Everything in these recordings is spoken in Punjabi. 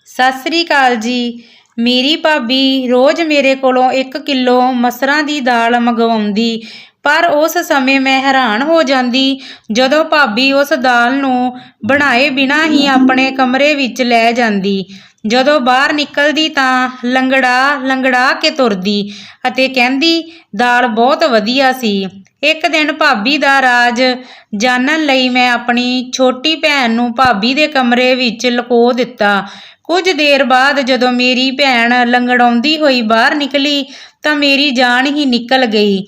ਸਤਿ ਸ੍ਰੀ ਅਕਾਲ ਜੀ। ਮੇਰੀ ਭਾਬੀ ਰੋਜ਼ ਮੇਰੇ ਕੋਲੋਂ 1 ਕਿਲੋ ਮਸਰਾਂ ਦੀ ਦਾਲ ਮੰਗਵਾਉਂਦੀ, ਪਰ ਉਸ ਸਮੇਂ ਮੈਂ ਹੈਰਾਨ ਹੋ ਜਾਂਦੀ ਜਦੋਂ ਭਾਬੀ ਉਸ ਦਾਲ ਨੂੰ ਬਣਾਏ ਬਿਨਾਂ ਹੀ ਆਪਣੇ ਕਮਰੇ ਵਿੱਚ ਲੈ ਜਾਂਦੀ। ਜਦੋਂ ਬਾਹਰ ਨਿਕਲਦੀ ਤਾਂ ਲੰਗੜਾ ਲੰਗੜਾ ਕੇ ਤੁਰਦੀ ਅਤੇ ਕਹਿੰਦੀ, ਦਾਲ ਬਹੁਤ ਵਧੀਆ ਸੀ। ਇੱਕ ਦਿਨ ਭਾਬੀ ਦਾ ਰਾਜ਼ ਜਾਣਨ ਲਈ ਮੈਂ ਆਪਣੀ ਛੋਟੀ ਭੈਣ ਨੂੰ ਭਾਬੀ ਦੇ ਕਮਰੇ ਵਿੱਚ ਲੁਕੋ ਦਿੱਤਾ। ਕੁਝ ਦੇਰ ਬਾਅਦ ਜਦੋਂ ਮੇਰੀ ਭੈਣ ਲੰਗੜਾਉਂਦੀ ਹੋਈ ਬਾਹਰ ਨਿਕਲੀ ਤਾਂ ਮੇਰੀ ਜਾਨ ਹੀ ਨਿਕਲ ਗਈ।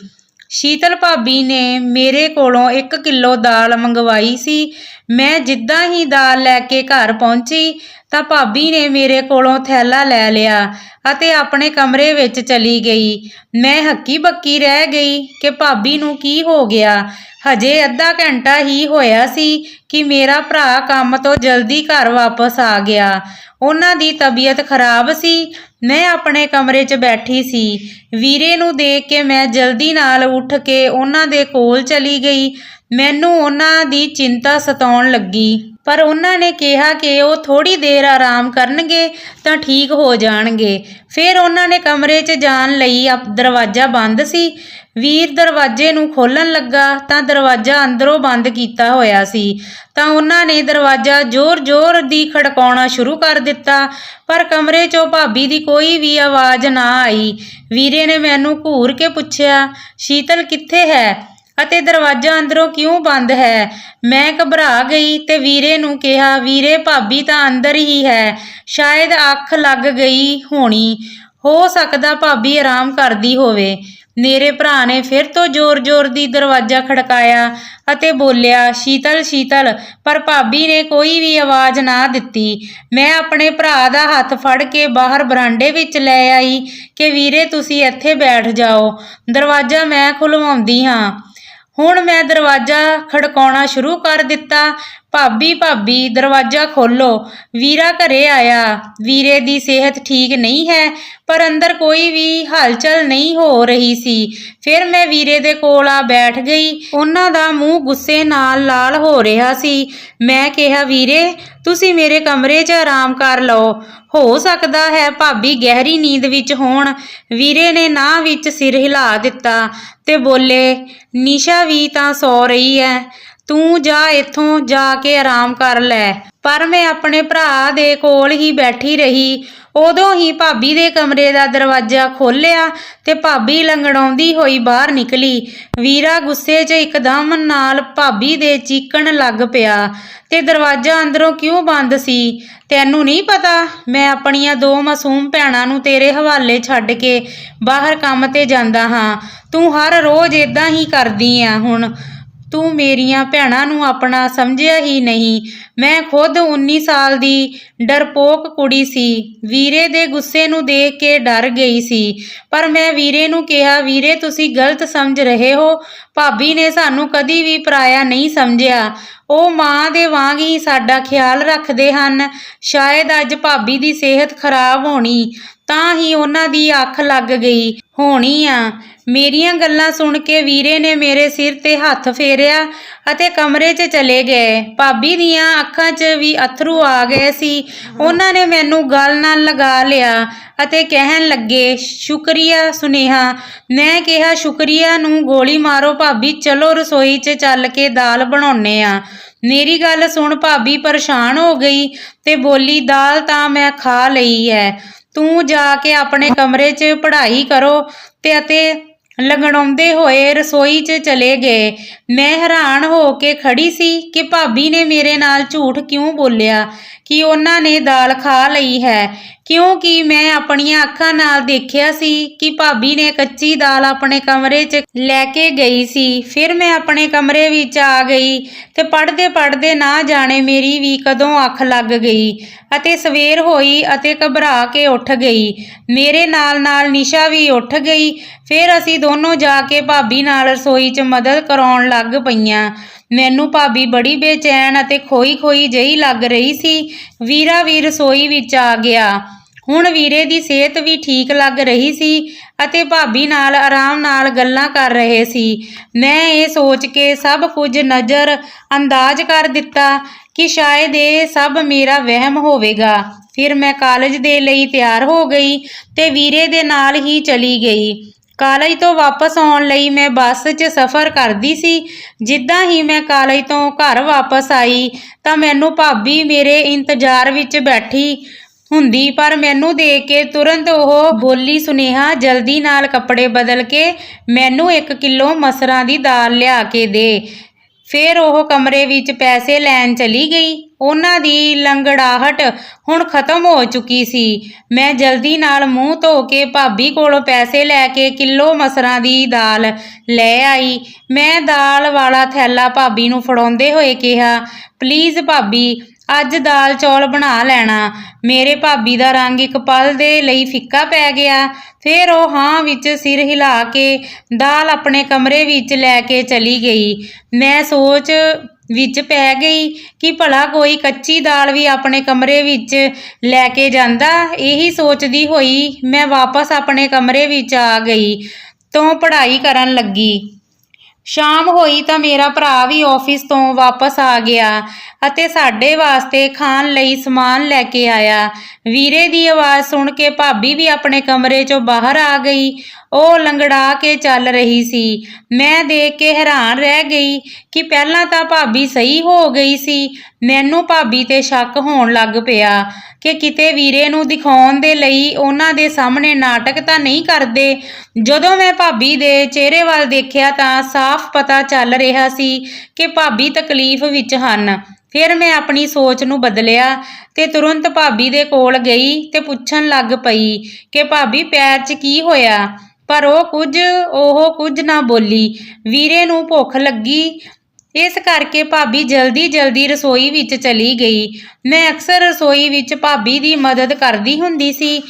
ਸ਼ੀਤਲ ਭਾਬੀ ਨੇ ਮੇਰੇ ਕੋਲੋਂ 1 ਕਿਲੋ ਦਾਲ ਮੰਗਵਾਈ ਸੀ। ਮੈਂ ਜਿੱਦਾਂ ਹੀ ਦਾਲ ਲੈ ਕੇ ਘਰ ਪਹੁੰਚੀ ਤਾਂ ਭਾਬੀ ਨੇ ਮੇਰੇ ਕੋਲੋਂ ਥੈਲਾ ਲੈ ਲਿਆ ਅਤੇ ਆਪਣੇ ਕਮਰੇ ਵਿੱਚ ਚਲੀ ਗਈ। ਮੈਂ ਹੱਕੀ ਬੱਕੀ ਰਹਿ ਗਈ ਕਿ ਭਾਬੀ ਨੂੰ ਕੀ ਹੋ ਗਿਆ। ਹਜੇ ਅੱਧਾ ਘੰਟਾ ਹੀ ਹੋਇਆ ਸੀ ਕਿ ਮੇਰਾ ਭਰਾ ਕੰਮ ਤੋਂ ਜਲਦੀ ਘਰ ਵਾਪਸ ਆ ਗਿਆ। ਉਹਨਾਂ ਦੀ ਤਬੀਅਤ ਖਰਾਬ ਸੀ। ਮੈਂ ਆਪਣੇ ਕਮਰੇ 'ਚ ਬੈਠੀ ਸੀ। ਵੀਰੇ ਨੂੰ ਦੇਖ ਕੇ ਮੈਂ ਜਲਦੀ ਨਾਲ ਉੱਠ ਕੇ ਉਹਨਾਂ ਦੇ ਕੋਲ ਚਲੀ ਗਈ। ਮੈਨੂੰ ਉਹਨਾਂ ਦੀ ਚਿੰਤਾ ਸਤਾਉਣ ਲੱਗੀ, ਪਰ ਉਹਨਾਂ ਨੇ ਕਿਹਾ ਕਿ ਉਹ ਥੋੜ੍ਹੀ ਦੇਰ ਆਰਾਮ ਕਰਨਗੇ ਤਾਂ ਠੀਕ ਹੋ ਜਾਣਗੇ। ਫਿਰ ਉਹਨਾਂ ਨੇ ਕਮਰੇ 'ਚ ਜਾਣ ਲਈ ਦਰਵਾਜ਼ਾ ਬੰਦ ਸੀ। ਵੀਰ ਦਰਵਾਜ਼ੇ ਨੂੰ ਖੋਲ੍ਹਣ ਲੱਗਾ ਤਾਂ ਦਰਵਾਜ਼ਾ ਅੰਦਰੋਂ ਬੰਦ ਕੀਤਾ ਹੋਇਆ ਸੀ। ਤਾਂ ਉਹਨਾਂ ਨੇ ਦਰਵਾਜ਼ਾ ਜ਼ੋਰ-ਜ਼ੋਰ ਦੀ ਖੜਕਾਉਣਾ ਸ਼ੁਰੂ ਕਰ ਦਿੱਤਾ, ਪਰ ਕਮਰੇ 'ਚੋਂ ਭਾਬੀ ਦੀ ਕੋਈ ਵੀ ਆਵਾਜ਼ ਨਾ ਆਈ। ਵੀਰੇ ਨੇ ਮੈਨੂੰ ਘੂਰ ਕੇ ਪੁੱਛਿਆ, ਸ਼ੀਤਲ ਕਿੱਥੇ ਹੈ ਅਤੇ ਦਰਵਾਜ਼ਾ ਅੰਦਰੋਂ ਕਿਉਂ ਬੰਦ ਹੈ? ਮੈਂ ਘਬਰਾ ਗਈ ਤੇ ਵੀਰੇ ਨੂੰ ਕਿਹਾ, ਵੀਰੇ ਭਾਬੀ ਤਾਂ ਅੰਦਰ ਹੀ ਹੈ, ਸ਼ਾਇਦ ਅੱਖ ਲੱਗ ਗਈ ਹੋਣੀ, ਹੋ ਸਕਦਾ ਭਾਬੀ ਆਰਾਮ ਕਰਦੀ ਹੋਵੇ। ਮੇਰੇ ਭਰਾ ਨੇ ਫਿਰ ਤੋਂ ਜ਼ੋਰ-ਜ਼ੋਰ ਦੀ ਦਰਵਾਜ਼ਾ ਖੜਕਾਇਆ ਅਤੇ ਬੋਲਿਆ, ਸ਼ੀਤਲ ਸ਼ੀਤਲ, ਪਰ ਭਾਬੀ ਨੇ ਕੋਈ ਵੀ ਆਵਾਜ਼ ਨਾ ਦਿੱਤੀ। ਮੈਂ ਆਪਣੇ ਭਰਾ ਦਾ ਹੱਥ ਫੜ ਕੇ ਬਾਹਰ ਬਰਾਂਡੇ ਵਿੱਚ ਲੈ ਆਈ ਕਿ ਵੀਰੇ ਤੁਸੀਂ ਇੱਥੇ ਬੈਠ ਜਾਓ, ਦਰਵਾਜ਼ਾ ਮੈਂ ਖੁਲਵਾਉਂਦੀ ਹਾਂ। ਹੁਣ ਮੈਂ ਦਰਵਾਜ਼ਾ ਖੜਕਾਉਣਾ ਸ਼ੁਰੂ ਕਰ ਦਿੱਤਾ, ਭਾਬੀ ਭਾਬੀ ਦਰਵਾਜ਼ਾ ਖੋਲ੍ਹੋ, ਵੀਰਾ ਘਰੇ ਆਇਆ। ਵੀਰੇ ਦੀ ਸਿਹਤ ਠੀਕ ਨਹੀਂ ਹੈ, ਪਰ ਅੰਦਰ ਕੋਈ ਵੀ ਹਲਚਲ ਨਹੀਂ ਹੋ ਰਹੀ ਸੀ। ਫਿਰ ਮੈਂ ਵੀਰੇ ਦੇ ਕੋਲ ਆ ਬੈਠ ਗਈ। ਉਹਨਾਂ ਦਾ ਮੂੰਹ ਗੁੱਸੇ ਨਾਲ ਲਾਲ ਹੋ ਰਿਹਾ ਸੀ। ਮੈਂ ਕਿਹਾ, ਵੀਰੇ ਤੁਸੀਂ ਮੇਰੇ ਕਮਰੇ 'ਚ ਆਰਾਮ ਕਰ ਲਓ, ਹੋ ਸਕਦਾ ਹੈ ਭਾਬੀ ਗਹਿਰੀ ਨੀਂਦ ਵਿੱਚ ਹੋਣ। ਵੀਰੇ ਨੇ ਨਾਂਹ ਵਿੱਚ ਸਿਰ ਹਿਲਾ ਦਿੱਤਾ ਤੇ ਬੋਲੇ, ਨਿਸ਼ਾ ਵੀ ਤਾਂ ਸੌ ਰਹੀ ਹੈ, ਤੂੰ ਜਾ ਇੱਥੋਂ ਜਾ ਕੇ ਆਰਾਮ ਕਰ ਲੈ। ਪਰ ਮੈਂ ਆਪਣੇ ਭਰਾ ਦੇ ਕੋਲ ਹੀ ਬੈਠੀ ਰਹੀ। ਉਦੋਂ ਹੀ ਭਾਬੀ ਦੇ ਕਮਰੇ ਦਾ ਦਰਵਾਜ਼ਾ ਖੋਲ੍ਹਿਆ ਤੇ ਭਾਬੀ ਲੰਗੜਾਉਂਦੀ ਹੋਈ ਬਾਹਰ ਨਿਕਲੀ। ਵੀਰਾ ਗੁੱਸੇ 'ਚ ਇੱਕਦਮ ਨਾਲ ਭਾਬੀ ਦੇ ਚੀਕਣ ਲੱਗ ਪਿਆ ਤੇ ਦਰਵਾਜ਼ਾ ਅੰਦਰੋਂ ਕਿਉਂ ਬੰਦ ਸੀ? ਤੈਨੂੰ ਨਹੀਂ ਪਤਾ ਮੈਂ ਆਪਣੀਆਂ 2 ਮਾਸੂਮ ਭੈਣਾਂ ਨੂੰ ਤੇਰੇ ਹਵਾਲੇ ਛੱਡ ਕੇ ਬਾਹਰ ਕੰਮ ਤੇ ਜਾਂਦਾ ਹਾਂ। ਤੂੰ ਹਰ ਰੋਜ਼ ਇੱਦਾਂ ਹੀ ਕਰਦੀ ਆ। ਹੁਣ ਤੂੰ ਮੇਰੀਆਂ ਭੈਣਾਂ ਨੂੰ ਆਪਣਾ ਸਮਝਿਆ ਹੀ ਨਹੀਂ। ਮੈਂ ਖੁਦ 19 ਸਾਲ ਦੀ ਡਰਪੋਕ ਕੁੜੀ ਸੀ। ਵੀਰੇ ਦੇ ਗੁੱਸੇ ਨੂੰ ਦੇਖ ਕੇ ਡਰ ਗਈ ਸੀ, ਪਰ ਮੈਂ ਵੀਰੇ ਨੂੰ ਕਿਹਾ, ਵੀਰੇ ਤੁਸੀਂ ਗਲਤ ਸਮਝ ਰਹੇ ਹੋ, ਭਾਬੀ ਨੇ ਸਾਨੂੰ ਕਦੀ ਵੀ ਪਰਾਇਆ ਨਹੀਂ ਸਮਝਿਆ, ਉਹ ਮਾਂ ਦੇ ਵਾਂਗ ਹੀ ਸਾਡਾ ਖਿਆਲ ਰੱਖਦੇ ਹਨ। ਸ਼ਾਇਦ ਅੱਜ ਭਾਬੀ ਦੀ ਸਿਹਤ ਖਰਾਬ ਹੋਣੀ ਤਾਂ ਹੀ ਉਹਨਾਂ ਦੀ ਅੱਖ ਲੱਗ ਗਈ ਹੋਣੀ ਆ। ਮੇਰੀਆਂ ਗੱਲਾਂ ਸੁਣ ਕੇ ਵੀਰੇ ਨੇ ਮੇਰੇ ਸਿਰ ਤੇ ਹੱਥ ਫੇਰਿਆ ਅਤੇ ਕਮਰੇ 'ਚ ਚਲੇ ਗਏ। ਭਾਬੀ ਦੀਆਂ ਅੱਖਾਂ 'ਚ ਵੀ ਅੱਥਰੂ ਆ ਗਏ ਸੀ। ਉਹਨਾਂ ਨੇ ਮੈਨੂੰ ਗਲ ਨਾਲ ਲਗਾ ਲਿਆ ਅਤੇ ਕਹਿਣ ਲੱਗੇ, ਸ਼ੁਕਰੀਆ ਸੁਨੇਹਾ। ਮੈਂ ਕਿਹਾ, ਸ਼ੁਕਰੀਆ ਨੂੰ ਗੋਲੀ ਮਾਰੋ ਭਾਬੀ, ਚਲੋ ਰਸੋਈ 'ਚ ਚੱਲ ਕੇ ਦਾਲ ਬਣਾਉਂਦੇ ਆ। ਮੇਰੀ ਗੱਲ ਸੁਣ ਭਾਬੀ ਪਰੇਸ਼ਾਨ ਹੋ ਗਈ ਤੇ ਬੋਲੀ, ਦਾਲ ਤਾਂ ਮੈਂ ਖਾ ਲਈ ਹੈ, ਤੂੰ ਜਾ ਕੇ ਆਪਣੇ ਕਮਰੇ 'ਚ ਪੜ੍ਹਾਈ ਕਰੋ ਅਤੇ ਲੰਗੜਾਉਂਦੇ ਹੋਏ ਰਸੋਈ 'ਚ ਚਲੇ ਗਏ। ਮੈਂ ਹੈਰਾਨ ਹੋ ਕੇ ਖੜੀ ਸੀ ਕਿ ਭਾਬੀ ਨੇ ਮੇਰੇ ਨਾਲ ਝੂਠ ਕਿਉਂ ਬੋਲਿਆ ਕਿ ਉਹਨਾਂ ਨੇ ਦਾਲ ਖਾ ਲਈ ਹੈ, ਕਿਉਂਕਿ ਮੈਂ ਆਪਣੀਆਂ ਅੱਖਾਂ ਨਾਲ ਦੇਖਿਆ ਸੀ ਕਿ ਭਾਬੀ ਨੇ ਕੱਚੀ ਦਾਲ ਆਪਣੇ ਕਮਰੇ 'ਚ ਲੈ ਕੇ ਗਈ ਸੀ। ਫਿਰ ਮੈਂ ਆਪਣੇ ਕਮਰੇ ਵਿੱਚ ਆ ਗਈ ਤੇ ਪੜ੍ਹਦੇ ਪੜ੍ਹਦੇ ਨਾ ਜਾਣੇ ਮੇਰੀ ਵੀ ਕਦੋਂ ਅੱਖ ਲੱਗ ਗਈ ਅਤੇ ਸਵੇਰ ਹੋਈ ਅਤੇ ਘਬਰਾ ਕੇ ਉੱਠ ਗਈ। ਮੇਰੇ ਨਾਲ ਨਾਲ ਨਿਸ਼ਾ ਵੀ ਉੱਠ ਗਈ। ਫਿਰ ਅਸੀਂ ਦੋਨੋਂ ਜਾ ਕੇ ਭਾਬੀ ਨਾਲ ਰਸੋਈ 'ਚ ਮਦਦ ਕਰਾਉਣ ਲੱਗ ਪਈਆਂ। ਮੈਨੂੰ ਭਾਬੀ ਬੜੀ ਬੇਚੈਨ ਅਤੇ ਖੋਈ ਜਿਹੀ ਲੱਗ ਰਹੀ ਸੀ। ਵੀਰਾ ਵੀ ਰਸੋਈ ਵਿੱਚ ਆ ਗਿਆ। ਹੁਣ ਵੀਰੇ ਦੀ ਸਿਹਤ ਵੀ ਠੀਕ ਲੱਗ ਰਹੀ ਸੀ ਅਤੇ ਭਾਬੀ ਨਾਲ ਆਰਾਮ ਨਾਲ ਗੱਲਾਂ ਕਰ ਰਹੇ ਸੀ। ਮੈਂ ਇਹ ਸੋਚ ਕੇ ਸਭ ਕੁਝ ਨਜ਼ਰ ਅੰਦਾਜ਼ ਕਰ ਦਿੱਤਾ ਕਿ ਸ਼ਾਇਦ ਇਹ ਸਭ ਮੇਰਾ ਵਹਿਮ ਹੋਵੇਗਾ। ਫਿਰ ਮੈਂ ਕਾਲਜ ਦੇ ਲਈ ਤਿਆਰ ਹੋ ਗਈ ਤੇ ਵੀਰੇ ਦੇ ਨਾਲ ਹੀ ਚਲੀ ਗਈ। ਕਾਲਜ ਤੋਂ ਵਾਪਸ ਆਉਣ ਲਈ ਮੈਂ ਬੱਸ 'ਚ ਸਫ਼ਰ ਕਰਦੀ ਸੀ। ਜਿੱਦਾਂ ਹੀ ਮੈਂ ਕਾਲਜ ਤੋਂ ਘਰ ਵਾਪਸ ਆਈ ਤਾਂ ਮੈਨੂੰ ਭਾਬੀ ਮੇਰੇ ਇੰਤਜ਼ਾਰ ਵਿੱਚ ਬੈਠੀ ਹੁੰਦੀ, ਪਰ ਮੈਨੂੰ ਦੇਖ ਕੇ ਤੁਰੰਤ ਉਹ ਬੋਲੀ, ਸੁਨੇਹਾ ਜਲਦੀ ਨਾਲ ਕੱਪੜੇ ਬਦਲ ਕੇ ਮੈਨੂੰ 1 ਕਿਲੋ ਮਸਰਾਂ ਦੀ ਦਾਲ ਲਿਆ ਕੇ ਦੇ। ਫਿਰ ਉਹ ਕਮਰੇ ਵਿੱਚ ਪੈਸੇ ਲੈਣ ਚਲੀ ਗਈ। ਉਹਨਾਂ ਦੀ ਲੰਗੜਾਹਟ ਹੁਣ ਖਤਮ ਹੋ ਚੁੱਕੀ ਸੀ। ਮੈਂ ਜਲਦੀ ਨਾਲ ਮੂੰਹ ਧੋ ਕੇ ਭਾਬੀ ਕੋਲੋਂ ਪੈਸੇ ਲੈ ਕੇ ਕਿਲੋ ਮਸਰਾਂ ਦੀ ਦਾਲ ਲੈ ਆਈ। ਮੈਂ ਦਾਲ ਵਾਲਾ ਥੈਲਾ ਭਾਬੀ ਨੂੰ ਫੜਾਉਂਦੇ ਹੋਏ ਕਿਹਾ, ਪਲੀਜ਼ ਭਾਬੀ, ਅੱਜ ਦਾਲ ਚੌਲ ਬਣਾ ਲੈਣਾ। ਮੇਰੇ ਭਾਬੀ ਦਾ ਰੰਗ ਇੱਕ ਪਲ ਦੇ ਲਈ ਫਿੱਕਾ ਪੈ ਗਿਆ। ਫਿਰ ਉਹ ਹਾਂ ਵਿੱਚ ਸਿਰ ਹਿਲਾ ਕੇ ਦਾਲ ਆਪਣੇ ਕਮਰੇ ਵਿੱਚ ਲੈ ਕੇ ਚਲੀ ਗਈ। ਮੈਂ ਸੋਚ ਵਿੱਚ ਪੈ ਗਈ ਕਿ ਭਲਾ ਕੋਈ ਕੱਚੀ ਦਾਲ ਵੀ ਆਪਣੇ ਕਮਰੇ ਵਿੱਚ ਲੈ ਕੇ ਜਾਂਦਾ। ਇਹੀ ਸੋਚਦੀ ਹੋਈ ਮੈਂ ਵਾਪਸ ਆਪਣੇ ਕਮਰੇ ਵਿੱਚ ਆ ਗਈ ਤੋਂ ਪੜ੍ਹਾਈ ਕਰਨ ਲੱਗੀ। ਸ਼ਾਮ ਹੋਈ ਤਾਂ ਮੇਰਾ ਭਰਾ ਵੀ ਆਫਿਸ ਤੋਂ ਵਾਪਸ ਆ ਗਿਆ ਅਤੇ ਸਾਡੇ ਵਾਸਤੇ ਖਾਣ ਲਈ ਸਮਾਨ ਲੈ ਕੇ ਆਇਆ। ਵੀਰੇ ਦੀ ਆਵਾਜ਼ ਸੁਣ ਕੇ ਭਾਬੀ ਵੀ ਆਪਣੇ ਕਮਰੇ 'ਚੋਂ ਬਾਹਰ ਆ ਗਈ। ਉਹ ਲੰਗੜਾ ਕੇ ਚੱਲ ਰਹੀ ਸੀ। ਮੈਂ ਦੇਖ ਕੇ ਹੈਰਾਨ ਰਹਿ ਗਈ ਕਿ ਪਹਿਲਾਂ ਤਾਂ ਭਾਬੀ ਸਹੀ ਹੋ ਗਈ ਸੀ। ਮੈਨੂੰ ਭਾਬੀ 'ਤੇ ਸ਼ੱਕ ਹੋਣ ਲੱਗ ਪਿਆ ਕਿ ਕਿਤੇ ਵੀਰੇ ਨੂੰ ਦਿਖਾਉਣ ਦੇ ਲਈ ਉਹਨਾਂ ਦੇ ਸਾਹਮਣੇ ਨਾਟਕ ਤਾਂ ਨਹੀਂ ਕਰਦੇ। ਜਦੋਂ ਮੈਂ ਭਾਬੀ ਦੇ ਚਿਹਰੇ ਵੱਲ ਦੇਖਿਆ ਤਾਂ ਸਾਫ਼ ਪਤਾ ਚੱਲ ਰਿਹਾ ਸੀ ਕਿ ਭਾਬੀ ਤਕਲੀਫ ਵਿੱਚ ਹਨ। ਫਿਰ ਮੈਂ ਆਪਣੀ ਸੋਚ ਨੂੰ ਬਦਲਿਆ ਤੇ ਤੁਰੰਤ ਭਾਬੀ ਦੇ ਕੋਲ ਗਈ ਤੇ ਪੁੱਛਣ ਲੱਗ ਪਈ ਕਿ ਭਾਬੀ ਪੈਰ 'ਚ ਕੀ ਹੋਇਆ, ਪਰ ਉਹ ਕੁਝ ਨਾ ਬੋਲੀ। ਵੀਰੇ ਨੂੰ ਭੁੱਖ ਲੱਗੀ, ਇਸ ਕਰਕੇ ਭਾਬੀ ਜਲਦੀ ਰਸੋਈ ਵਿੱਚ ਚਲੀ ਗਈ। ਮੈਂ ਅਕਸਰ ਰਸੋਈ ਵਿੱਚ ਭਾਬੀ ਦੀ ਮਦਦ ਕਰਦੀ ਹੁੰਦੀ ਸੀ।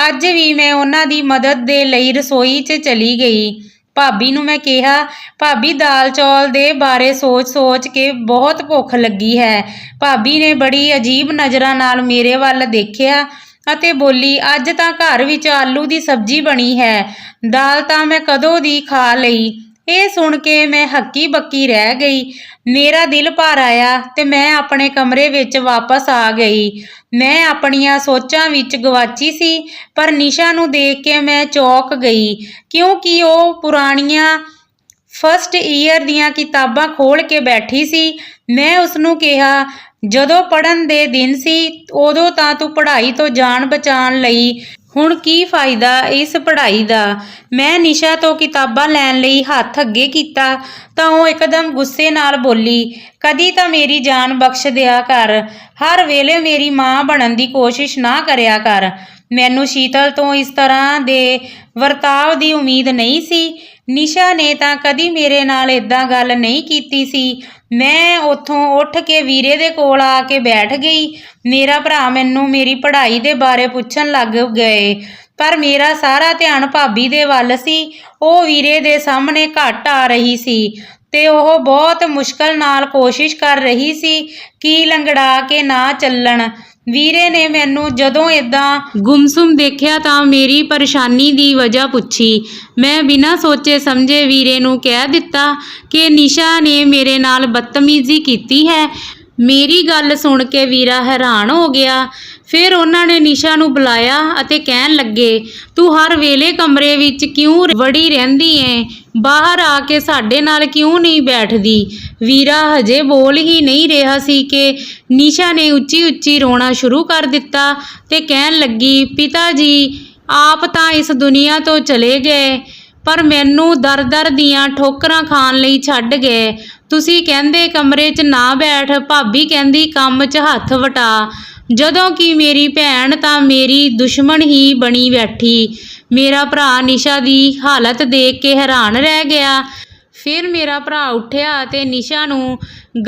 ਅੱਜ ਵੀ ਮੈਂ ਉਹਨਾਂ ਦੀ ਮਦਦ ਦੇ ਲਈ ਰਸੋਈ 'ਚ ਚਲੀ ਗਈ। ਭਾਬੀ ਨੂੰ ਮੈਂ ਕਿਹਾ, ਭਾਬੀ ਦਾਲ ਚੌਲ ਦੇ ਬਾਰੇ ਸੋਚ ਕੇ ਬਹੁਤ ਭੁੱਖ ਲੱਗੀ ਹੈ। ਭਾਬੀ ਨੇ ਬੜੀ ਅਜੀਬ ਨਜ਼ਰਾਂ ਨਾਲ ਮੇਰੇ ਵੱਲ ਦੇਖਿਆ ਅਤੇ ਬੋਲੀ, ਅੱਜ ਤਾਂ ਘਰ ਵਿੱਚ ਆਲੂ ਦੀ ਸਬਜ਼ੀ ਬਣੀ ਹੈ, ਦਾਲ ਤਾਂ ਮੈਂ ਕਦੋਂ ਦੀ ਖਾ ਲਈ। ਇਹ ਸੁਣ ਕੇ ਮੈਂ ਹੱਕੀ ਬੱਕੀ ਰਹਿ ਗਈ। ਮੇਰਾ ਦਿਲ ਭਰ ਆਇਆ ਤੇ ਮੈਂ ਆਪਣੇ ਕਮਰੇ ਵਿੱਚ ਵਾਪਸ ਆ ਗਈ। ਮੈਂ ਆਪਣੀਆਂ ਸੋਚਾਂ ਵਿੱਚ ਗਵਾਚੀ ਸੀ, ਪਰ ਨਿਸ਼ਾ ਨੂੰ ਦੇਖ ਕੇ ਮੈਂ ਚੌਂਕ ਗਈ ਕਿਉਂਕਿ ਉਹ ਪੁਰਾਣੀਆਂ ਫਸਟ ਈਅਰ ਦੀਆਂ ਕਿਤਾਬਾਂ ਖੋਲ੍ਹ ਕੇ ਬੈਠੀ ਸੀ। ਮੈਂ ਉਸਨੂੰ ਕਿਹਾ, ਜਦੋਂ ਪੜ੍ਹਨ ਦੇ ਦਿਨ ਸੀ ਉਦੋਂ ਤਾਂ ਤੂੰ ਪੜ੍ਹਾਈ ਤੋਂ ਜਾਨ ਬਚਾਉਣ ਲਈ, ਹੁਣ ਕੀ ਫਾਇਦਾ ਇਸ ਪੜ੍ਹਾਈ ਦਾ। ਮੈਂ ਨਿਸ਼ਾ ਤੋਂ ਕਿਤਾਬਾਂ ਲੈਣ ਲਈ ਹੱਥ ਅੱਗੇ ਕੀਤਾ ਤਾਂ ਉਹ ਇੱਕਦਮ ਗੁੱਸੇ ਨਾਲ ਬੋਲੀ, ਕਦੀ ਤਾਂ ਮੇਰੀ ਜਾਨ ਬਖਸ਼ ਦਿਆ ਕਰ, ਹਰ ਵੇਲੇ ਮੇਰੀ ਮਾਂ ਬਣਨ ਦੀ ਕੋਸ਼ਿਸ਼ ਨਾ ਕਰਿਆ ਕਰ। ਮੈਨੂੰ ਸ਼ੀਤਲ ਤੋਂ ਇਸ ਤਰ੍ਹਾਂ ਦੇ ਵਰਤਾਵ ਦੀ ਉਮੀਦ ਨਹੀਂ ਸੀ। ਨਿਸ਼ਾ ਨੇ ਤਾਂ ਕਦੀ ਮੇਰੇ ਨਾਲ ਇੱਦਾਂ ਗੱਲ ਨਹੀਂ ਕੀਤੀ ਸੀ। ਮੈਂ ਉੱਥੋਂ ਉੱਠ ਕੇ ਵੀਰੇ ਦੇ ਕੋਲ ਆ ਕੇ ਬੈਠ ਗਈ। ਮੇਰਾ ਭਰਾ ਮੈਨੂੰ ਮੇਰੀ ਪੜ੍ਹਾਈ ਦੇ ਬਾਰੇ ਪੁੱਛਣ ਲੱਗ ਗਏ, ਪਰ ਮੇਰਾ ਸਾਰਾ ਧਿਆਨ ਭਾਬੀ ਦੇ ਵੱਲ ਸੀ। ਉਹ ਵੀਰੇ ਦੇ ਸਾਹਮਣੇ ਘੱਟ ਆ ਰਹੀ ਸੀ ਤੇ ਉਹ ਬਹੁਤ ਮੁਸ਼ਕਲ ਨਾਲ ਕੋਸ਼ਿਸ਼ ਕਰ ਰਹੀ ਸੀ ਕਿ ਲੰਗੜਾ ਕੇ ਨਾ ਚੱਲਣ। ਵੀਰੇ ਨੇ ਮੈਨੂੰ ਜਦੋਂ ਏਦਾਂ ਗੁੰਮਸੁੰਮ ਦੇਖਿਆ ਤਾਂ ਮੇਰੀ ਪਰੇਸ਼ਾਨੀ ਦੀ ਵਜ੍ਹਾ ਪੁੱਛੀ। ਮੈਂ ਬਿਨਾਂ ਸੋਚੇ ਸਮਝੇ ਵੀਰੇ ਨੂੰ ਕਹਿ ਦਿੱਤਾ ਕਿ ਨਿਸ਼ਾ ਨੇ ਮੇਰੇ ਨਾਲ ਬਦਤਮੀਜ਼ੀ ਕੀਤੀ ਹੈ। ਮੇਰੀ ਗੱਲ ਸੁਣ ਕੇ ਵੀਰਾ ਹੈਰਾਨ ਹੋ ਗਿਆ। ਫਿਰ ਉਹਨਾਂ ਨੇ ਨਿਸ਼ਾ ਨੂੰ ਬੁਲਾਇਆ ਅਤੇ ਕਹਿਣ ਲੱਗੇ, ਤੂੰ ਹਰ ਵੇਲੇ ਕਮਰੇ ਵਿੱਚ ਕਿਉਂ ਵੜੀ ਰਹਿੰਦੀ ਏਂ, ਬਾਹਰ ਆ ਕੇ ਸਾਡੇ ਨਾਲ ਕਿਉਂ ਨਹੀਂ ਬੈਠਦੀ। ਵੀਰਾ ਹਜੇ ਬੋਲ ਹੀ ਨਹੀਂ ਰਿਹਾ ਸੀ ਕਿ ਨਿਸ਼ਾ ਨੇ ਉੱਚੀ ਰੋਣਾ ਸ਼ੁਰੂ ਕਰ ਦਿੱਤਾ ਤੇ ਕਹਿਣ ਲੱਗੀ, ਪਿਤਾ ਜੀ ਆਪ ਤਾਂ ਇਸ ਦੁਨੀਆ ਤੋਂ ਚਲੇ ਗਏ, ਪਰ ਮੈਨੂੰ ਦਰ ਦੀਆਂ ਠੋਕਰਾਂ ਖਾਣ ਲਈ ਛੱਡ ਗਏ। ਤੁਸੀਂ ਕਹਿੰਦੇ ਕਮਰੇ 'ਚ ਨਾ ਬੈਠ, ਭਾਬੀ ਕਹਿੰਦੀ ਕੰਮ 'ਚ ਹੱਥ ਵਟਾ, ਜਦੋਂ ਕਿ ਮੇਰੀ ਭੈਣ ਤਾਂ ਮੇਰੀ ਦੁਸ਼ਮਣ ਹੀ ਬਣੀ ਬੈਠੀ। ਮੇਰਾ ਭਰਾ ਨਿਸ਼ਾ ਦੀ ਹਾਲਤ ਦੇਖ ਕੇ ਹੈਰਾਨ ਰਹਿ ਗਿਆ। ਫਿਰ ਮੇਰਾ ਭਰਾ ਉੱਠਿਆ ਅਤੇ ਨਿਸ਼ਾ ਨੂੰ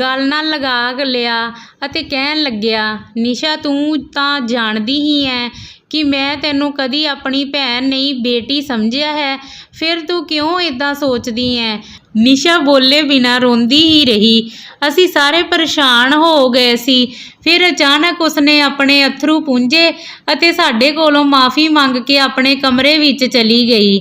ਗਲ ਨਾਲ ਲਗਾ ਲਿਆ ਅਤੇ ਕਹਿਣ ਲੱਗਿਆ, ਨਿਸ਼ਾ ਤੂੰ ਤਾਂ ਜਾਣਦੀ ਹੀ ਹੈ ਕਿ ਮੈਂ ਤੈਨੂੰ ਕਦੀ ਆਪਣੀ ਭੈਣ ਨਹੀਂ ਬੇਟੀ ਸਮਝਿਆ ਹੈ, ਫਿਰ ਤੂੰ ਕਿਉਂ ਇੱਦਾਂ ਸੋਚਦੀ ਹੈ। ਨਿਸ਼ਾ ਬੋਲੇ ਬਿਨਾਂ ਰੋਂਦੀ ਹੀ ਰਹੀ। ਅਸੀਂ ਸਾਰੇ ਪਰੇਸ਼ਾਨ ਹੋ ਗਏ ਸੀ। ਫਿਰ ਅਚਾਨਕ ਉਸਨੇ ਆਪਣੇ ਅੱਥਰੂ ਪੂੰਝੇ ਅਤੇ ਸਾਡੇ ਕੋਲੋਂ ਮਾफ़ੀ ਮੰਗ ਕੇ ਆਪਣੇ ਕਮਰੇ ਵਿੱਚ ਚਲੀ ਗਈ।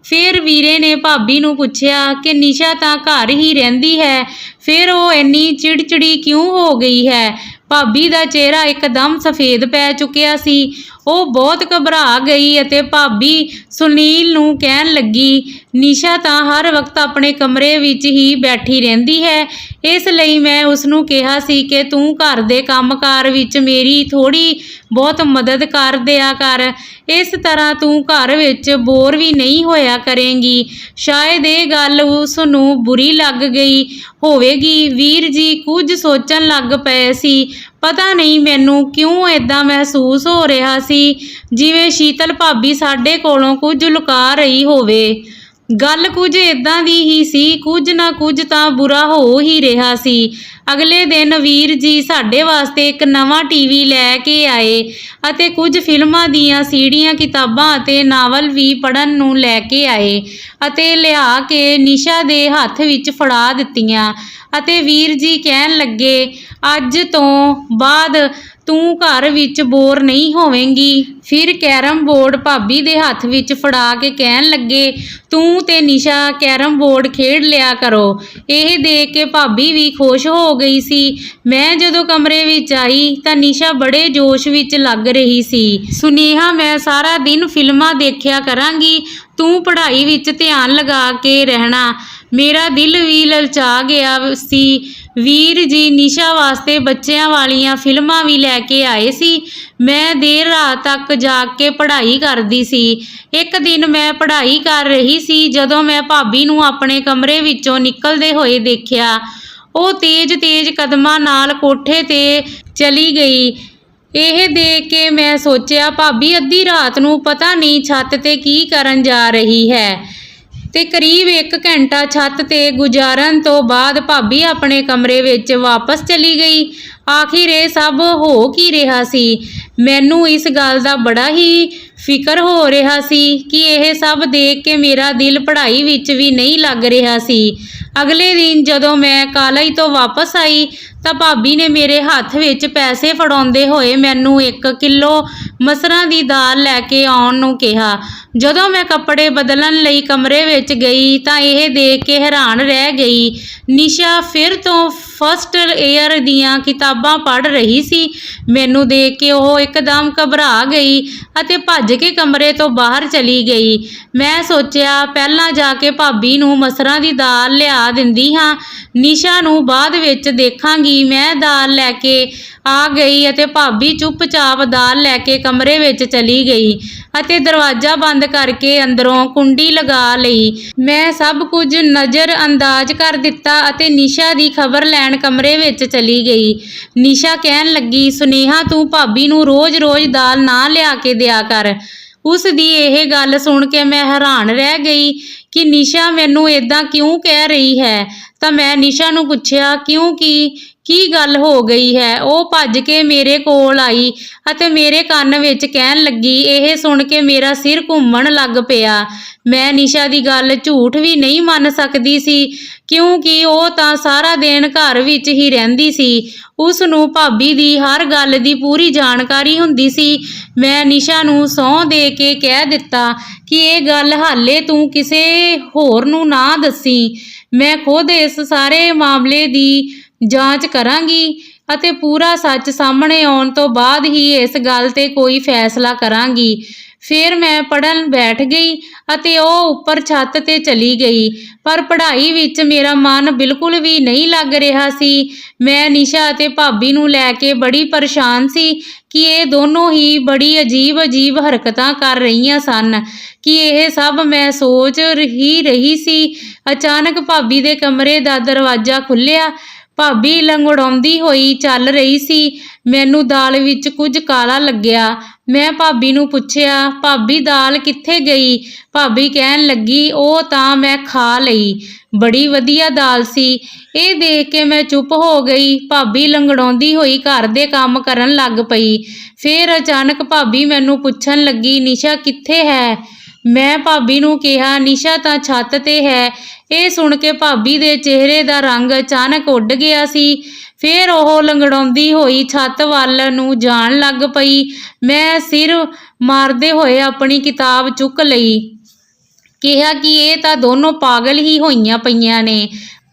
ਫਿਰ ਵੀਰੇ ਨੇ ਭਾਬੀ ਨੂੰ ਪੁੱਛਿਆ ਕਿ ਨਿਸ਼ਾ ਤਾਂ ਘਰ ਹੀ ਰਹਿੰਦੀ ਹੈ, ਫਿਰ ਉਹ ਇੰਨੀ ਚਿੜਚਿੜੀ ਕਿਉਂ ਹੋ ਗਈ ਹੈ। ਭਾਬੀ ਦਾ ਚਿਹਰਾ ਇੱਕਦਮ ਸਫੇਦ ਪੈ ਚੁੱਕਿਆ ਸੀ। ਉਹ ਬਹੁਤ ਘਬਰਾ ਗਈ ਅਤੇ ਭਾਬੀ ਸੁਨੀਲ ਨੂੰ ਕਹਿਣ ਲੱਗੀ, ਨਿਸ਼ਾ ਤਾਂ ਹਰ ਵਕਤ ਆਪਣੇ ਕਮਰੇ ਵਿੱਚ ਹੀ ਬੈਠੀ ਰਹਿੰਦੀ ਹੈ, ਇਸ ਲਈ ਮੈਂ ਉਸਨੂੰ ਕਿਹਾ ਸੀ ਕਿ ਤੂੰ ਘਰ ਦੇ ਕੰਮਕਾਰ ਵਿੱਚ ਮੇਰੀ ਥੋੜ੍ਹੀ ਬਹੁਤ ਮਦਦ ਕਰ ਦਿਆ ਕਰ। ਇਸ ਤਰ੍ਹਾਂ ਤੂੰ ਘਰ ਵਿੱਚ ਬੋਰ ਵੀ ਨਹੀਂ ਹੋਇਆ ਕਰੇਂਗੀ। ਸ਼ਾਇਦ ਇਹ ਗੱਲ ਉਸ ਨੂੰ ਬੁਰੀ ਲੱਗ ਗਈ ਹੋਵੇਗੀ। ਵੀਰ ਜੀ ਕੁਝ ਸੋਚਣ ਲੱਗ ਪਏ ਸੀ। ਪਤਾ ਨਹੀਂ ਮੈਨੂੰ ਕਿਉਂ ਇੱਦਾਂ ਮਹਿਸੂਸ ਹੋ ਰਿਹਾ ਸੀ ਜਿਵੇਂ ਸ਼ੀਤਲ ਭਾਬੀ ਸਾਡੇ ਕੋਲੋਂ ਕੁਝ ਲੁਕਾ ਰਹੀ ਹੋਵੇ। ਗੱਲ ਕੁਝ ਇੱਦਾਂ ਦੀ ਹੀ ਸੀ, ਕੁਝ ਨਾ ਕੁਝ ਤਾਂ ਬੁਰਾ ਹੋ ਹੀ ਰਿਹਾ ਸੀ। ਅਗਲੇ ਦਿਨ ਵੀਰ ਜੀ ਸਾਡੇ ਵਾਸਤੇ ਇੱਕ ਨਵਾਂ ਟੀਵੀ ਲੈ ਕੇ ਆਏ ਅਤੇ ਕੁਝ ਫਿਲਮਾਂ ਦੀਆਂ ਸੀਡੀਆਂ, ਕਿਤਾਬਾਂ ਅਤੇ ਨਾਵਲ ਵੀ ਪੜ੍ਹਨ ਨੂੰ ਲੈ ਕੇ ਆਏ ਅਤੇ ਲਿਆ ਕੇ ਨਿਸ਼ਾ ਦੇ ਹੱਥ ਵਿੱਚ ਫੜਾ ਦਿੱਤੀਆਂ ਅਤੇ ਵੀਰ ਜੀ ਕਹਿਣ ਲੱਗੇ, ਅੱਜ ਤੋਂ ਬਾਅਦ ਤੂੰ ਘਰ ਵਿੱਚ ਬੋਰ ਨਹੀਂ ਹੋਵੇਂਗੀ। ਫਿਰ ਕੈਰਮ ਬੋਰਡ ਭਾਬੀ ਦੇ ਹੱਥ ਵਿੱਚ ਫੜਾ ਕੇ ਕਹਿਣ ਲੱਗੇ, ਤੂੰ ਤੇ ਨਿਸ਼ਾ ਕੈਰਮ ਬੋਰਡ ਖੇਡ ਲਿਆ ਕਰੋ। ਇਹ ਦੇਖ ਕੇ ਭਾਬੀ ਵੀ ਖੁਸ਼ ਹੋ ਗਈ ਸੀ। ਮੈਂ ਜਦੋਂ ਕਮਰੇ ਵਿੱਚ ਆਈ ਤਾਂ ਨਿਸ਼ਾ ਬੜੇ ਜੋਸ਼ ਵਿੱਚ ਲੱਗ ਰਹੀ ਸੀ। ਸੁਨੇਹਾ, ਮੈਂ ਸਾਰਾ ਦਿਨ ਫਿਲਮਾਂ ਦੇਖਿਆ ਕਰਾਂਗੀ, ਤੂੰ ਪੜ੍ਹਾਈ ਵਿੱਚ ਧਿਆਨ ਲਗਾ ਕੇ ਰਹਿਣਾ। ਮੇਰਾ ਦਿਲ ਵੀ ਲਲਚਾ ਗਿਆ ਸੀ। ਵੀਰ ਜੀ ਨਿਸ਼ਾ ਵਾਸਤੇ ਬੱਚਿਆਂ ਵਾਲੀਆਂ ਫਿਲਮਾਂ ਵੀ ਲੈ ਕੇ ਆਏ ਸੀ। ਮੈਂ ਦੇਰ ਰਾਤ ਤੱਕ ਜਾਗ ਕੇ ਪੜ੍ਹਾਈ ਕਰਦੀ ਸੀ। ਇੱਕ ਦਿਨ ਮੈਂ ਪੜ੍ਹਾਈ ਕਰ ਰਹੀ ਸੀ ਜਦੋਂ ਮੈਂ ਭਾਬੀ ਨੂੰ ਆਪਣੇ ਕਮਰੇ ਵਿੱਚੋਂ ਨਿਕਲਦੇ ਹੋਏ ਦੇਖਿਆ। ਉਹ ਤੇਜ਼-ਤੇਜ਼ ਕਦਮਾਂ ਨਾਲ ਕੋਠੇ 'ਤੇ ਚਲੀ ਗਈ। ਇਹ ਦੇਖ ਕੇ ਮੈਂ ਸੋਚਿਆ, ਭਾਬੀ ਅੱਧੀ ਰਾਤ ਨੂੰ ਪਤਾ ਨਹੀਂ ਛੱਤ 'ਤੇ ਕੀ ਕਰਨ ਜਾ ਰਹੀ ਹੈ। ਤੇ ਕਰੀਬ 1 ਘੰਟਾ ਛੱਤ 'ਤੇ ਗੁਜ਼ਾਰਨ ਤੋਂ ਬਾਅਦ ਭਾਬੀ ਆਪਣੇ ਕਮਰੇ ਵਿੱਚ ਵਾਪਸ ਚਲੀ ਗਈ। ਆਖਿਰ ਇਹ ਸਭ ਹੋ ਕੀ ਰਿਹਾ ਸੀ? ਮੈਨੂੰ ਇਸ ਗੱਲ ਦਾ ਬੜਾ ਹੀ ਫਿਕਰ ਹੋ ਰਿਹਾ ਸੀ ਕਿ ਇਹ ਸਭ ਦੇਖ ਕੇ ਮੇਰਾ ਦਿਲ ਪੜ੍ਹਾਈ ਵਿੱਚ ਵੀ ਨਹੀਂ ਲੱਗ ਰਿਹਾ ਸੀ। ਅਗਲੇ ਦਿਨ ਜਦੋਂ ਮੈਂ ਕਾਲਜ ਤੋਂ ਵਾਪਸ ਆਈ ਤਾਂ ਭਾਬੀ ਨੇ ਮੇਰੇ ਹੱਥ ਵਿੱਚ ਪੈਸੇ ਫੜਾਉਂਦੇ ਹੋਏ ਮੈਨੂੰ 1 ਕਿਲੋ ਮਸਰਾਂ ਦੀ ਦਾਲ ਲੈ ਕੇ ਆਉਣ ਨੂੰ ਕਿਹਾ। ਜਦੋਂ ਮੈਂ ਕੱਪੜੇ ਬਦਲਣ ਲਈ ਕਮਰੇ ਵਿੱਚ ਗਈ ਤਾਂ ਇਹ ਦੇਖ ਕੇ ਹੈਰਾਨ ਰਹਿ ਗਈ। ਨਿਸ਼ਾ ਫਿਰ ਤੋਂ ਫਸਟ ਈਅਰ ਦੀਆਂ ਕਿਤਾਬਾਂ ਪੜ੍ਹ ਰਹੀ ਸੀ। ਮੈਨੂੰ ਦੇਖ ਕੇ ਉਹ ਇੱਕਦਮ ਘਬਰਾ ਗਈ ਅਤੇ ਭੱਜ ਕੇ ਕਮਰੇ ਤੋਂ ਬਾਹਰ ਚਲੀ ਗਈ। ਮੈਂ ਸੋਚਿਆ, ਪਹਿਲਾਂ ਜਾ ਕੇ ਭਾਬੀ ਨੂੰ ਮਸਰਾਂ ਦੀ ਦਾਲ ਲਿਆ ਦਿੰਦੀ ਹਾਂ, ਨਿਸ਼ਾ ਨੂੰ ਬਾਅਦ ਵਿੱਚ ਦੇਖਾਂਗੀ। ਮੈਂ ਦਾਲ ਲੈ ਕੇ ਆ ਗਈ ਅਤੇ ਭਾਬੀ ਚੁੱਪਚਾਪ ਦਾਲ ਲੈ ਕੇ ਕਮਰੇ ਵਿੱਚ ਚਲੀ ਗਈ ਅਤੇ ਦਰਵਾਜ਼ਾ ਬੰਦ ਕਰਕੇ ਅੰਦਰੋਂ ਕੁੰਡੀ ਲਗਾ ਲਈ। ਮੈਂ ਸਭ ਕੁਝ ਨਜ਼ਰ ਅੰਦਾਜ਼ ਕਰ ਦਿੱਤਾ ਅਤੇ ਨਿਸ਼ਾ ਦੀ ਖਬਰ ਲੈਣ ਕਮਰੇ ਵਿੱਚ ਚਲੀ ਗਈ। ਨਿਸ਼ਾ ਕਹਿਣ ਲੱਗੀ, ਸੁਨੇਹਾ ਤੂੰ ਭਾਬੀ ਨੂੰ ਰੋਜ਼-ਰੋਜ਼ ਦਾਲ ਨਾ ਲਿਆ ਕੇ ਦਿਆ ਕਰ। ਉਸ ਦੀ ਇਹ ਗੱਲ ਸੁਣ ਕੇ ਮੈਂ ਹੈਰਾਨ ਰਹਿ ਗਈ ਕਿ ਨਿਸ਼ਾ ਮੈਨੂੰ ਇੱਦਾਂ ਕਿਉਂ ਕਹਿ ਰਹੀ ਹੈ। ਤਾਂ ਮੈਂ ਨਿਸ਼ਾ ਨੂੰ ਪੁੱਛਿਆ, ਕਿਉਂਕਿ ਕੀ ਗੱਲ ਹੋ ਗਈ ਹੈ? ਉਹ ਭੱਜ ਕੇ ਮੇਰੇ ਕੋਲ ਆਈ ਅਤੇ ਮੇਰੇ ਕੰਨ ਵਿੱਚ ਕਹਿਣ ਲੱਗੀ। ਇਹ ਸੁਣ ਕੇ ਮੇਰਾ ਸਿਰ ਘੁੰਮਣ ਲੱਗ ਪਿਆ। ਮੈਂ ਨਿਸ਼ਾ ਦੀ ਗੱਲ ਝੂਠ ਵੀ ਨਹੀਂ ਮੰਨ ਸਕਦੀ ਸੀ ਕਿਉਂਕਿ ਉਹ ਤਾਂ ਸਾਰਾ ਦਿਨ ਘਰ ਵਿੱਚ ਹੀ ਰਹਿੰਦੀ ਸੀ। ਉਸ ਨੂੰ ਭਾਬੀ ਦੀ ਹਰ ਗੱਲ ਦੀ ਪੂਰੀ ਜਾਣਕਾਰੀ ਹੁੰਦੀ ਸੀ। ਮੈਂ ਨਿਸ਼ਾ ਨੂੰ ਸਹੁੰ ਦੇ ਕੇ ਕਹਿ ਦਿੱਤਾ ਕਿ ਇਹ ਗੱਲ ਹਾਲੇ ਤੂੰ ਕਿਸੇ ਹੋਰ ਨੂੰ ਨਾ ਦੱਸੀ। ਮੈਂ ਖੁਦ ਇਸ ਸਾਰੇ ਮਾਮਲੇ ਦੀ ਜਾਂਚ ਕਰਾਂਗੀ ਅਤੇ ਪੂਰਾ ਸੱਚ ਸਾਹਮਣੇ ਆਉਣ ਤੋਂ ਬਾਅਦ ਹੀ ਇਸ ਗੱਲ 'ਤੇ ਕੋਈ ਫੈਸਲਾ ਕਰਾਂਗੀ। ਫਿਰ ਮੈਂ ਪੜ੍ਹਨ ਬੈਠ ਗਈ ਅਤੇ ਉਹ ਉੱਪਰ ਛੱਤ 'ਤੇ ਚਲੀ ਗਈ। ਪਰ ਪੜ੍ਹਾਈ ਵਿੱਚ ਮੇਰਾ ਮਨ ਬਿਲਕੁਲ ਵੀ ਨਹੀਂ ਲੱਗ ਰਿਹਾ ਸੀ। ਮੈਂ ਨਿਸ਼ਾ ਅਤੇ ਭਾਬੀ ਨੂੰ ਲੈ ਕੇ ਬੜੀ ਪਰੇਸ਼ਾਨ ਸੀ ਕਿ ਇਹ ਦੋਨੋਂ ਹੀ ਬੜੀ ਅਜੀਬ-ਅਜੀਬ ਹਰਕਤਾਂ ਕਰ ਰਹੀਆਂ ਸਨ ਕਿ ਇਹ ਸਭ ਮੈਂ ਸੋਚ ਹੀ ਰਹੀ ਸੀ। ਅਚਾਨਕ ਭਾਬੀ ਦੇ ਕਮਰੇ ਦਾ ਦਰਵਾਜ਼ਾ ਖੁੱਲ੍ਹਿਆ। ਭਾਬੀ ਲੰਗੜਾਉਂਦੀ ਹੋਈ ਚੱਲ ਰਹੀ ਸੀ। ਮੈਨੂੰ ਦਾਲ ਵਿੱਚ ਕੁਝ ਕਾਲਾ ਲੱਗਿਆ। ਮੈਂ ਭਾਬੀ ਨੂੰ ਪੁੱਛਿਆ, ਭਾਬੀ ਦਾਲ ਕਿੱਥੇ ਗਈ? ਭਾਬੀ ਕਹਿਣ ਲੱਗੀ, ਉਹ ਤਾਂ ਮੈਂ ਖਾ ਲਈ, ਬੜੀ ਵਧੀਆ ਦਾਲ ਸੀ। ਇਹ ਦੇਖ ਕੇ ਮੈਂ ਚੁੱਪ ਹੋ ਗਈ। ਭਾਬੀ ਲੰਗੜਾਉਂਦੀ ਹੋਈ ਘਰ ਦੇ ਕੰਮ ਕਰਨ ਲੱਗ ਪਈ। ਫਿਰ ਅਚਾਨਕ ਭਾਬੀ ਮੈਨੂੰ ਪੁੱਛਣ ਲੱਗੀ, ਨਿਸ਼ਾ ਕਿੱਥੇ ਹੈ? ਮੈਂ ਭਾਬੀ ਨੂੰ ਕਿਹਾ, ਨਿਸ਼ਾ ਤਾਂ ਛੱਤ 'ਤੇ ਹੈ। ਇਹ ਸੁਣ ਕੇ ਭਾਬੀ ਦੇ ਚਿਹਰੇ ਦਾ ਰੰਗ ਅਚਾਨਕ ਉੱਡ ਗਿਆ ਸੀ। ਫਿਰ ਉਹ ਲੰਗੜਾਉਂਦੀ ਹੋਈ ਛੱਤ ਵੱਲ ਨੂੰ ਜਾਣ ਲੱਗ ਪਈ। ਮੈਂ ਸਿਰ ਮਾਰਦੇ ਹੋਏ ਆਪਣੀ ਕਿਤਾਬ ਚੁੱਕ ਲਈ, ਕਿਹਾ ਕਿ ਇਹ ਤਾਂ ਦੋਨੋਂ ਪਾਗਲ ਹੀ ਹੋਈਆਂ ਪਈਆਂ ਨੇ।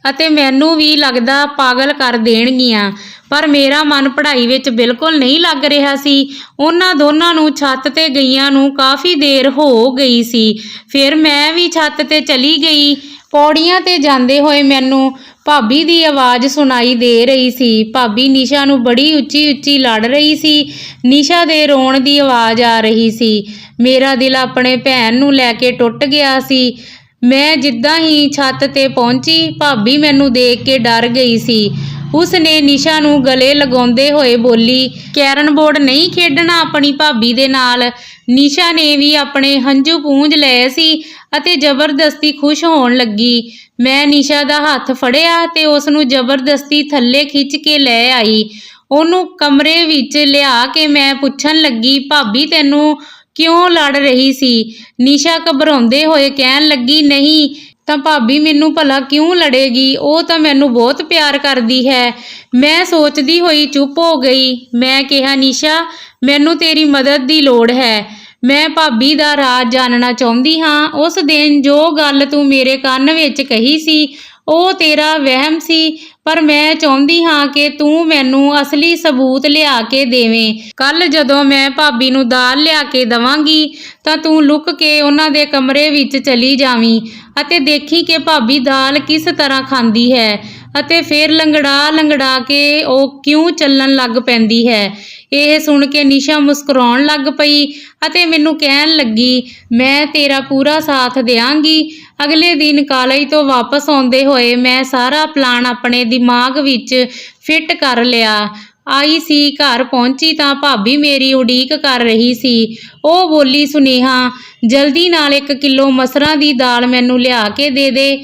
ਅਤੇ ਮੈਨੂੰ ਵੀ ਲੱਗਦਾ ਪਾਗਲ ਕਰ ਦੇਣਗੀਆਂ। ਪਰ ਮੇਰਾ ਮਨ ਪੜ੍ਹਾਈ ਵਿੱਚ ਬਿਲਕੁਲ ਨਹੀਂ ਲੱਗ ਰਿਹਾ ਸੀ। ਉਹਨਾਂ ਦੋਨਾਂ ਨੂੰ ਛੱਤ 'ਤੇ ਗਈਆਂ ਨੂੰ ਕਾਫੀ ਦੇਰ ਹੋ ਗਈ ਸੀ। ਫਿਰ ਮੈਂ ਵੀ ਛੱਤ 'ਤੇ ਚਲੀ ਗਈ। ਪੌੜੀਆਂ 'ਤੇ ਜਾਂਦੇ ਹੋਏ ਮੈਨੂੰ ਭਾਬੀ ਦੀ ਆਵਾਜ਼ ਸੁਣਾਈ ਦੇ ਰਹੀ ਸੀ। ਭਾਬੀ ਨਿਸ਼ਾ ਨੂੰ ਬੜੀ ਉੱਚੀ ਉੱਚੀ ਲੜ ਰਹੀ ਸੀ। ਨਿਸ਼ਾ ਦੇ ਰੋਣ ਦੀ ਆਵਾਜ਼ ਆ ਰਹੀ ਸੀ। ਮੇਰਾ ਦਿਲ ਆਪਣੇ ਭੈਣ ਨੂੰ ਲੈ ਕੇ ਟੁੱਟ ਗਿਆ ਸੀ। ਮੈਂ ਜਿੱਦਾਂ ਹੀ ਛੱਤ 'ਤੇ ਪਹੁੰਚੀ, ਭਾਬੀ ਮੈਨੂੰ ਦੇਖ ਕੇ ਡਰ ਗਈ ਸੀ। ਉਸ ਨੇ ਨਿਸ਼ਾ ਨੂੰ ਗਲੇ ਲਗਾਉਂਦੇ ਹੋਏ ਬੋਲੀ, ਕੈਰਮ ਬੋਰਡ ਨਹੀਂ ਖੇਡਣਾ ਆਪਣੀ ਭਾਬੀ ਦੇ ਨਾਲ। ਨਿਸ਼ਾ ਨੇ ਵੀ ਆਪਣੇ ਹੰਝੂ ਪੂੰਝ ਲਏ ਸੀ ਅਤੇ ਜ਼ਬਰਦਸਤੀ ਖੁਸ਼ ਹੋਣ ਲੱਗੀ। ਮੈਂ ਨਿਸ਼ਾ ਦਾ ਹੱਥ ਫੜਿਆ ਤੇ ਉਸ ਨੂੰ ਜ਼ਬਰਦਸਤੀ ਥੱਲੇ ਖਿੱਚ ਕੇ ਲੈ ਆਈ। ਉਹਨੂੰ ਕਮਰੇ ਵਿੱਚ ਲਿਆ ਕੇ ਮੈਂ ਪੁੱਛਣ ਲੱਗੀ, ਭਾਬੀ ਤੈਨੂੰ ਕਿਉਂ ਲੜ ਰਹੀ ਸੀ? ਨਿਸ਼ਾ ਘਬਰਾਉਂਦੇ ਹੋਏ ਕਹਿਣ ਲੱਗੀ, ਨਹੀਂ ਤਾਂ ਭਾਬੀ ਮੈਨੂੰ ਭਲਾ ਕਿਉਂ ਲੜੇਗੀ? ਉਹ ਤਾਂ ਮੈਨੂੰ ਬਹੁਤ ਪਿਆਰ ਕਰਦੀ ਹੈ। ਮੈਂ ਸੋਚਦੀ ਹੋਈ ਚੁੱਪ ਹੋ ਗਈ। ਮੈਂ ਕਿਹਾ, ਨਿਸ਼ਾ ਮੈਨੂੰ ਤੇਰੀ ਮਦਦ ਦੀ ਲੋੜ ਹੈ। ਮੈਂ ਭਾਬੀ ਦਾ ਰਾਜ਼ ਜਾਣਨਾ ਚਾਹੁੰਦੀ ਹਾਂ। ਉਸ ਦਿਨ ਜੋ ਗੱਲ ਤੂੰ ਮੇਰੇ ਕੰਨ ਵਿੱਚ ਕਹੀ ਸੀ ਉਹ ਤੇਰਾ ਵਹਿਮ ਸੀ, ਪਰ ਮੈਂ ਚਾਹੁੰਦੀ ਹਾਂ ਕਿ ਤੂੰ ਮੈਨੂੰ ਅਸਲੀ ਸਬੂਤ ਲਿਆ ਕੇ ਦੇਵੇਂ। ਕੱਲ ਜਦੋਂ ਮੈਂ ਭਾਬੀ ਨੂੰ ਦਾਲ ਲਿਆ ਕੇ ਦਵਾਂਗੀ ਤਾਂ ਤੂੰ ਲੁਕ ਕੇ ਉਹਨਾਂ ਦੇ ਕਮਰੇ ਵਿੱਚ ਚਲੀ ਜਾਵੀਂ ਅਤੇ ਦੇਖੀ ਕਿ ਭਾਬੀ ਦਾਲ ਕਿਸ ਤਰ੍ਹਾਂ ਖਾਂਦੀ ਹੈ ਅਤੇ ਫਿਰ ਲੰਗੜਾ ਲੰਗੜਾ ਕੇ ਉਹ ਕਿਉਂ ਚੱਲਣ ਲੱਗ ਪੈਂਦੀ ਹੈ। ਇਹ ਸੁਣ ਕੇ ਨਿਸ਼ਾ ਮੁਸਕਰਾਉਣ ਲੱਗ ਪਈ ਅਤੇ ਮੈਨੂੰ ਕਹਿਣ ਲੱਗੀ, ਮੈਂ ਤੇਰਾ ਪੂਰਾ ਸਾਥ ਦਿਆਂਗੀ। ਅਗਲੇ ਦਿਨ ਕਾਲਜ ਤੋਂ ਵਾਪਸ ਆਉਂਦੇ ਹੋਏ ਮੈਂ ਸਾਰਾ ਪਲਾਨ ਆਪਣੇ ਦਿਮਾਗ ਵਿੱਚ ਫਿੱਟ ਕਰ ਲਿਆ। ਆਈ ਸੀ, ਘਰ ਪਹੁੰਚੀ ਤਾਂ ਭਾਬੀ ਮੇਰੀ ਉਡੀਕ ਕਰ ਰਹੀ ਸੀ। ਉਹ ਬੋਲੀ, ਸੁਨੇਹਾ ਜਲਦੀ ਨਾਲ 1 ਕਿਲੋ ਮਸਰਾਂ ਦੀ ਦਾਲ ਮੈਨੂੰ ਲਿਆ ਕੇ ਦੇ ਦੇ।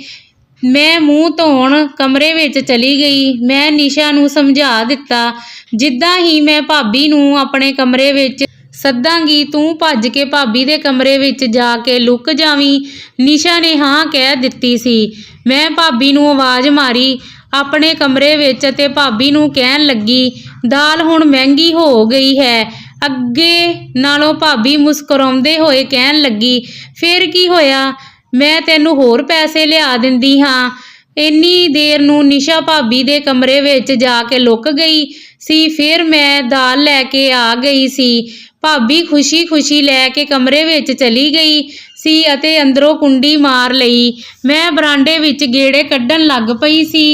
ਮੈਂ ਮੂੰਹ ਧੋਣ ਕਮਰੇ ਵਿੱਚ ਚਲੀ ਗਈ। ਮੈਂ ਨਿਸ਼ਾ ਨੂੰ ਸਮਝਾ ਦਿੱਤਾ, ਜਿੱਦਾਂ ਹੀ ਮੈਂ ਭਾਬੀ ਨੂੰ ਆਪਣੇ ਕਮਰੇ ਵਿੱਚ ਸੱਦਾਂਗੀ ਤੂੰ ਭੱਜ ਕੇ ਭਾਬੀ ਦੇ ਕਮਰੇ ਵਿੱਚ ਜਾ ਕੇ ਲੁਕ ਜਾਵੀਂ। ਨਿਸ਼ਾ ਨੇ ਹਾਂ ਕਹਿ ਦਿੱਤੀ ਸੀ। ਮੈਂ ਭਾਬੀ ਨੂੰ ਆਵਾਜ਼ ਮਾਰੀ ਆਪਣੇ ਕਮਰੇ ਵਿੱਚ ਅਤੇ ਭਾਬੀ ਨੂੰ ਕਹਿਣ ਲੱਗੀ, ਦਾਲ ਹੁਣ ਮਹਿੰਗੀ ਹੋ ਗਈ ਹੈ। ਅੱਗੇ ਨਾਲੋਂ ਭਾਬੀ ਮੁਸਕਰਾਉਂਦੇ ਹੋਏ ਕਹਿਣ ਲੱਗੀ, ਫਿਰ ਕੀ ਹੋਇਆ, ਮੈਂ ਤੈਨੂੰ ਹੋਰ ਪੈਸੇ ਲਿਆ ਦਿੰਦੀ ਹਾਂ। ਇੰਨੀ ਦੇਰ ਨੂੰ ਨਿਸ਼ਾ ਭਾਬੀ ਦੇ ਕਮਰੇ ਵਿੱਚ ਜਾ ਕੇ ਲੁਕ ਗਈ ਸੀ। ਫਿਰ ਮੈਂ ਦਾਲ ਲੈ ਕੇ ਆ ਗਈ ਸੀ। ਭਾਬੀ ਖੁਸ਼ੀ-ਖੁਸ਼ੀ ਲੈ ਕੇ ਕਮਰੇ ਵਿੱਚ ਚਲੀ ਗਈ ਸੀ ਅਤੇ ਅੰਦਰੋਂ ਕੁੰਡੀ ਮਾਰ ਲਈ। ਮੈਂ ਬਰਾਂਡੇ ਵਿੱਚ ਗੇੜੇ ਕੱਢਣ ਲੱਗ ਪਈ ਸੀ।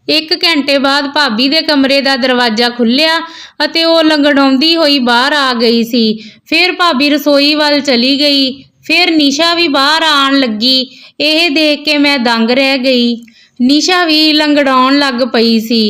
1 ਘੰਟੇ ਬਾਅਦ ਭਾਬੀ ਦੇ ਕਮਰੇ ਦਾ ਦਰਵਾਜ਼ਾ ਖੁੱਲ੍ਹਿਆ ਅਤੇ ਉਹ ਲੰਗੜਾਉਂਦੀ ਹੋਈ ਬਾਹਰ ਆ ਗਈ ਸੀ। ਫਿਰ ਭਾਬੀ ਰਸੋਈ ਵੱਲ ਚਲੀ ਗਈ। ਫਿਰ ਨਿਸ਼ਾ ਵੀ ਬਾਹਰ ਆਉਣ ਲੱਗੀ। ਇਹ ਦੇਖ ਕੇ ਮੈਂ ਦੰਗ ਰਹਿ ਗਈ। ਨਿਸ਼ਾ ਵੀ ਲੰਗੜਾਉਣ ਲੱਗ ਪਈ ਸੀ।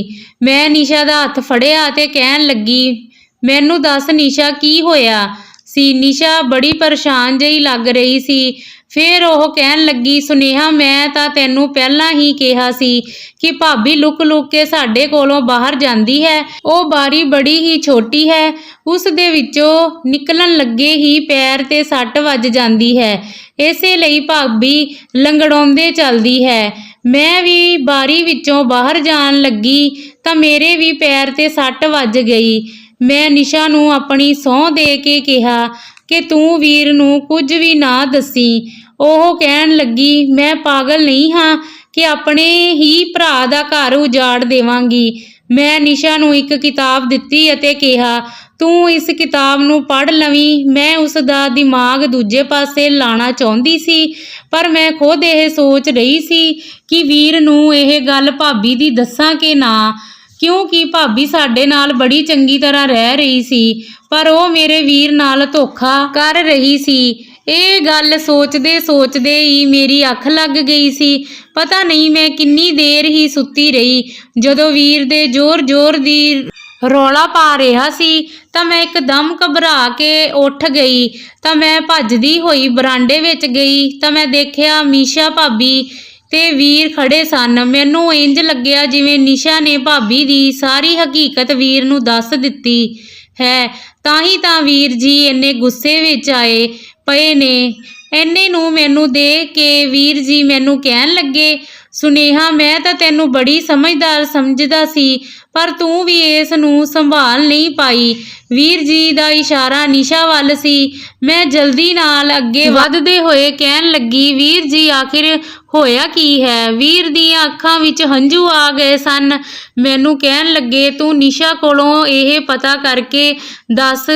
ਮੈਂ ਨਿਸ਼ਾ ਦਾ ਹੱਥ ਫੜਿਆ ਅਤੇ ਕਹਿਣ ਲੱਗੀ, ਮੈਨੂੰ ਦੱਸ ਨਿਸ਼ਾ, ਕੀ ਹੋਇਆ ਸੀ? ਨਿਸ਼ਾ ਬੜੀ ਪਰੇਸ਼ਾਨ ਜਿਹੀ ਲੱਗ ਰਹੀ ਸੀ। ਫਿਰ ਉਹ ਕਹਿਣ ਲੱਗੀ, ਸੁਨੇਹਾ ਮੈਂ ਤਾਂ ਤੈਨੂੰ ਪਹਿਲਾਂ ਹੀ ਕਿਹਾ ਸੀ ਕਿ ਭਾਬੀ ਲੁਕ ਲੁਕ ਕੇ ਸਾਡੇ ਕੋਲੋਂ ਬਾਹਰ ਜਾਂਦੀ ਹੈ। ਉਹ ਬਾਰੀ ਬੜੀ ਹੀ ਛੋਟੀ ਹੈ, ਉਸ ਦੇ ਵਿੱਚੋਂ ਨਿਕਲਣ ਲੱਗੇ ਹੀ ਪੈਰ ਤੇ ਸੱਟ ਵੱਜ ਜਾਂਦੀ ਹੈ, ਇਸੇ ਲਈ ਭਾਬੀ ਲੰਗੜਾਉਂਦੇ ਚੱਲਦੀ ਹੈ। ਮੈਂ ਵੀ ਬਾਰੀ ਵਿੱਚੋਂ ਬਾਹਰ ਜਾਣ ਲੱਗੀ ਤਾਂ ਮੇਰੇ ਵੀ ਪੈਰ ਤੇ ਸੱਟ ਵੱਜ ਗਈ। ਮੈਂ ਨਿਸ਼ਾ ਨੂੰ ਆਪਣੀ ਸਹੁੰ ਦੇ ਕੇ ਕਿਹਾ ਕਿ ਤੂੰ ਵੀਰ ਨੂੰ ਕੁਝ ਵੀ ਨਾ ਦੱਸੀ। ਉਹ ਕਹਿਣ ਲੱਗੀ, ਮੈਂ ਪਾਗਲ ਨਹੀਂ ਹਾਂ ਕਿ ਆਪਣੇ ਹੀ ਭਰਾ ਦਾ ਘਰ ਉਜਾੜ ਦੇਵਾਂਗੀ। ਮੈਂ ਨਿਸ਼ਾ ਨੂੰ ਇੱਕ ਕਿਤਾਬ ਦਿੱਤੀ ਅਤੇ ਕਿਹਾ, ਤੂੰ ਇਸ ਕਿਤਾਬ ਨੂੰ ਪੜ੍ਹ ਲਵੀਂ। ਮੈਂ ਉਸ ਦਾ ਦਿਮਾਗ ਦੂਜੇ ਪਾਸੇ ਲਾਣਾ ਚਾਹੁੰਦੀ ਸੀ, ਪਰ ਮੈਂ ਖੁਦ ਇਹ ਸੋਚ ਰਹੀ ਸੀ ਕਿ ਵੀਰ ਨੂੰ ਇਹ ਗੱਲ ਭਾਬੀ ਦੀ ਦੱਸਾਂ ਕਿ ਨਾ, ਕਿਉਂਕਿ ਭਾਬੀ ਸਾਡੇ ਨਾਲ ਬੜੀ ਚੰਗੀ ਤਰ੍ਹਾਂ ਰਹਿ ਰਹੀ ਸੀ, ਪਰ ਉਹ ਮੇਰੇ ਵੀਰ ਨਾਲ ਧੋਖਾ ਕਰ ਰਹੀ ਸੀ। ਇਹ ਗੱਲ ਸੋਚਦੇ ਸੋਚਦੇ ਹੀ ਮੇਰੀ ਅੱਖ ਲੱਗ ਗਈ ਸੀ। ਪਤਾ ਨਹੀਂ ਮੈਂ ਕਿੰਨੀ ਦੇਰ ਹੀ ਸੁੱਤੀ ਰਹੀ। ਜਦੋਂ ਵੀਰ ਦੇ ਜ਼ੋਰ-ਜ਼ੋਰ ਦੀ ਰੌਲਾ ਪਾ ਰਿਹਾ ਸੀ ਤਾਂ ਮੈਂ ਇੱਕਦਮ ਘਬਰਾ ਕੇ ਉੱਠ ਗਈ ਤਾਂ ਮੈਂ ਭੱਜਦੀ ਹੋਈ ਬਰਾਂਡੇ ਵਿੱਚ ਗਈ ਤਾਂ ਮੈਂ ਦੇਖਿਆ ਮੀਸ਼ਾ ਭਾਬੀ ਤੇ ਵੀਰ ਖੜੇ ਸਨ। ਮੈਨੂੰ ਇੰਜ ਲੱਗਿਆ ਜਿਵੇਂ ਨਿਸ਼ਾ ਨੇ ਭਾਬੀ ਦੀ ਸਾਰੀ ਹਕੀਕਤ ਵੀਰ ਨੂੰ ਦੱਸ ਦਿੱਤੀ ਹੈ, ਤਾਂ ਹੀ ਤਾਂ ਵੀਰ ਜੀ ਇੰਨੇ ਗੁੱਸੇ ਵਿੱਚ ਆਏ ਪਏ ਨੇ। ਇੰਨੇ ਨੂੰ ਮੈਨੂੰ ਦੇਖ ਕੇ ਵੀਰ ਜੀ ਮੈਨੂੰ ਕਹਿਣ ਲੱਗੇ, ਸੁਨੇਹਾ ਮੈਂ ਤਾਂ ਤੈਨੂੰ ਬੜੀ ਸਮਝਦਾਰ ਸਮਝਦਾ ਸੀ, ਪਰ ਤੂੰ ਵੀ ਇਸ ਨੂੰ ਸੰਭਾਲ ਨਹੀਂ ਪਾਈ। ਵੀਰ ਜੀ ਦਾ ਇਸ਼ਾਰਾ ਨਿਸ਼ਾ ਵੱਲ ਸੀ। ਮੈਂ ਜਲਦੀ ਨਾਲ ਅੱਗੇ ਵਧਦੇ ਹੋਏ ਕਹਿਣ ਲੱਗੀ, ਵੀਰ ਜੀ ਆਖਿਰ ਹੋਇਆ ਕੀ ਹੈ? ਵੀਰ ਦੀਆਂ ਅੱਖਾਂ ਵਿੱਚ ਹੰਝੂ ਆ ਗਏ ਸਨ। ਮੈਨੂੰ ਕਹਿਣ ਲੱਗੇ, ਤੂੰ ਨਿਸ਼ਾ ਕੋਲੋਂ ਇਹ ਪਤਾ ਕਰਕੇ ਦੱਸ,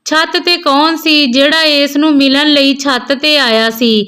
ਛੱਤ ਤੇ ਕੌਣ ਸੀ ਜਿਹੜਾ ਇਸ ਨੂੰ ਮਿਲਣ ਲਈ ਛੱਤ ਤੇ ਆਇਆ ਸੀ?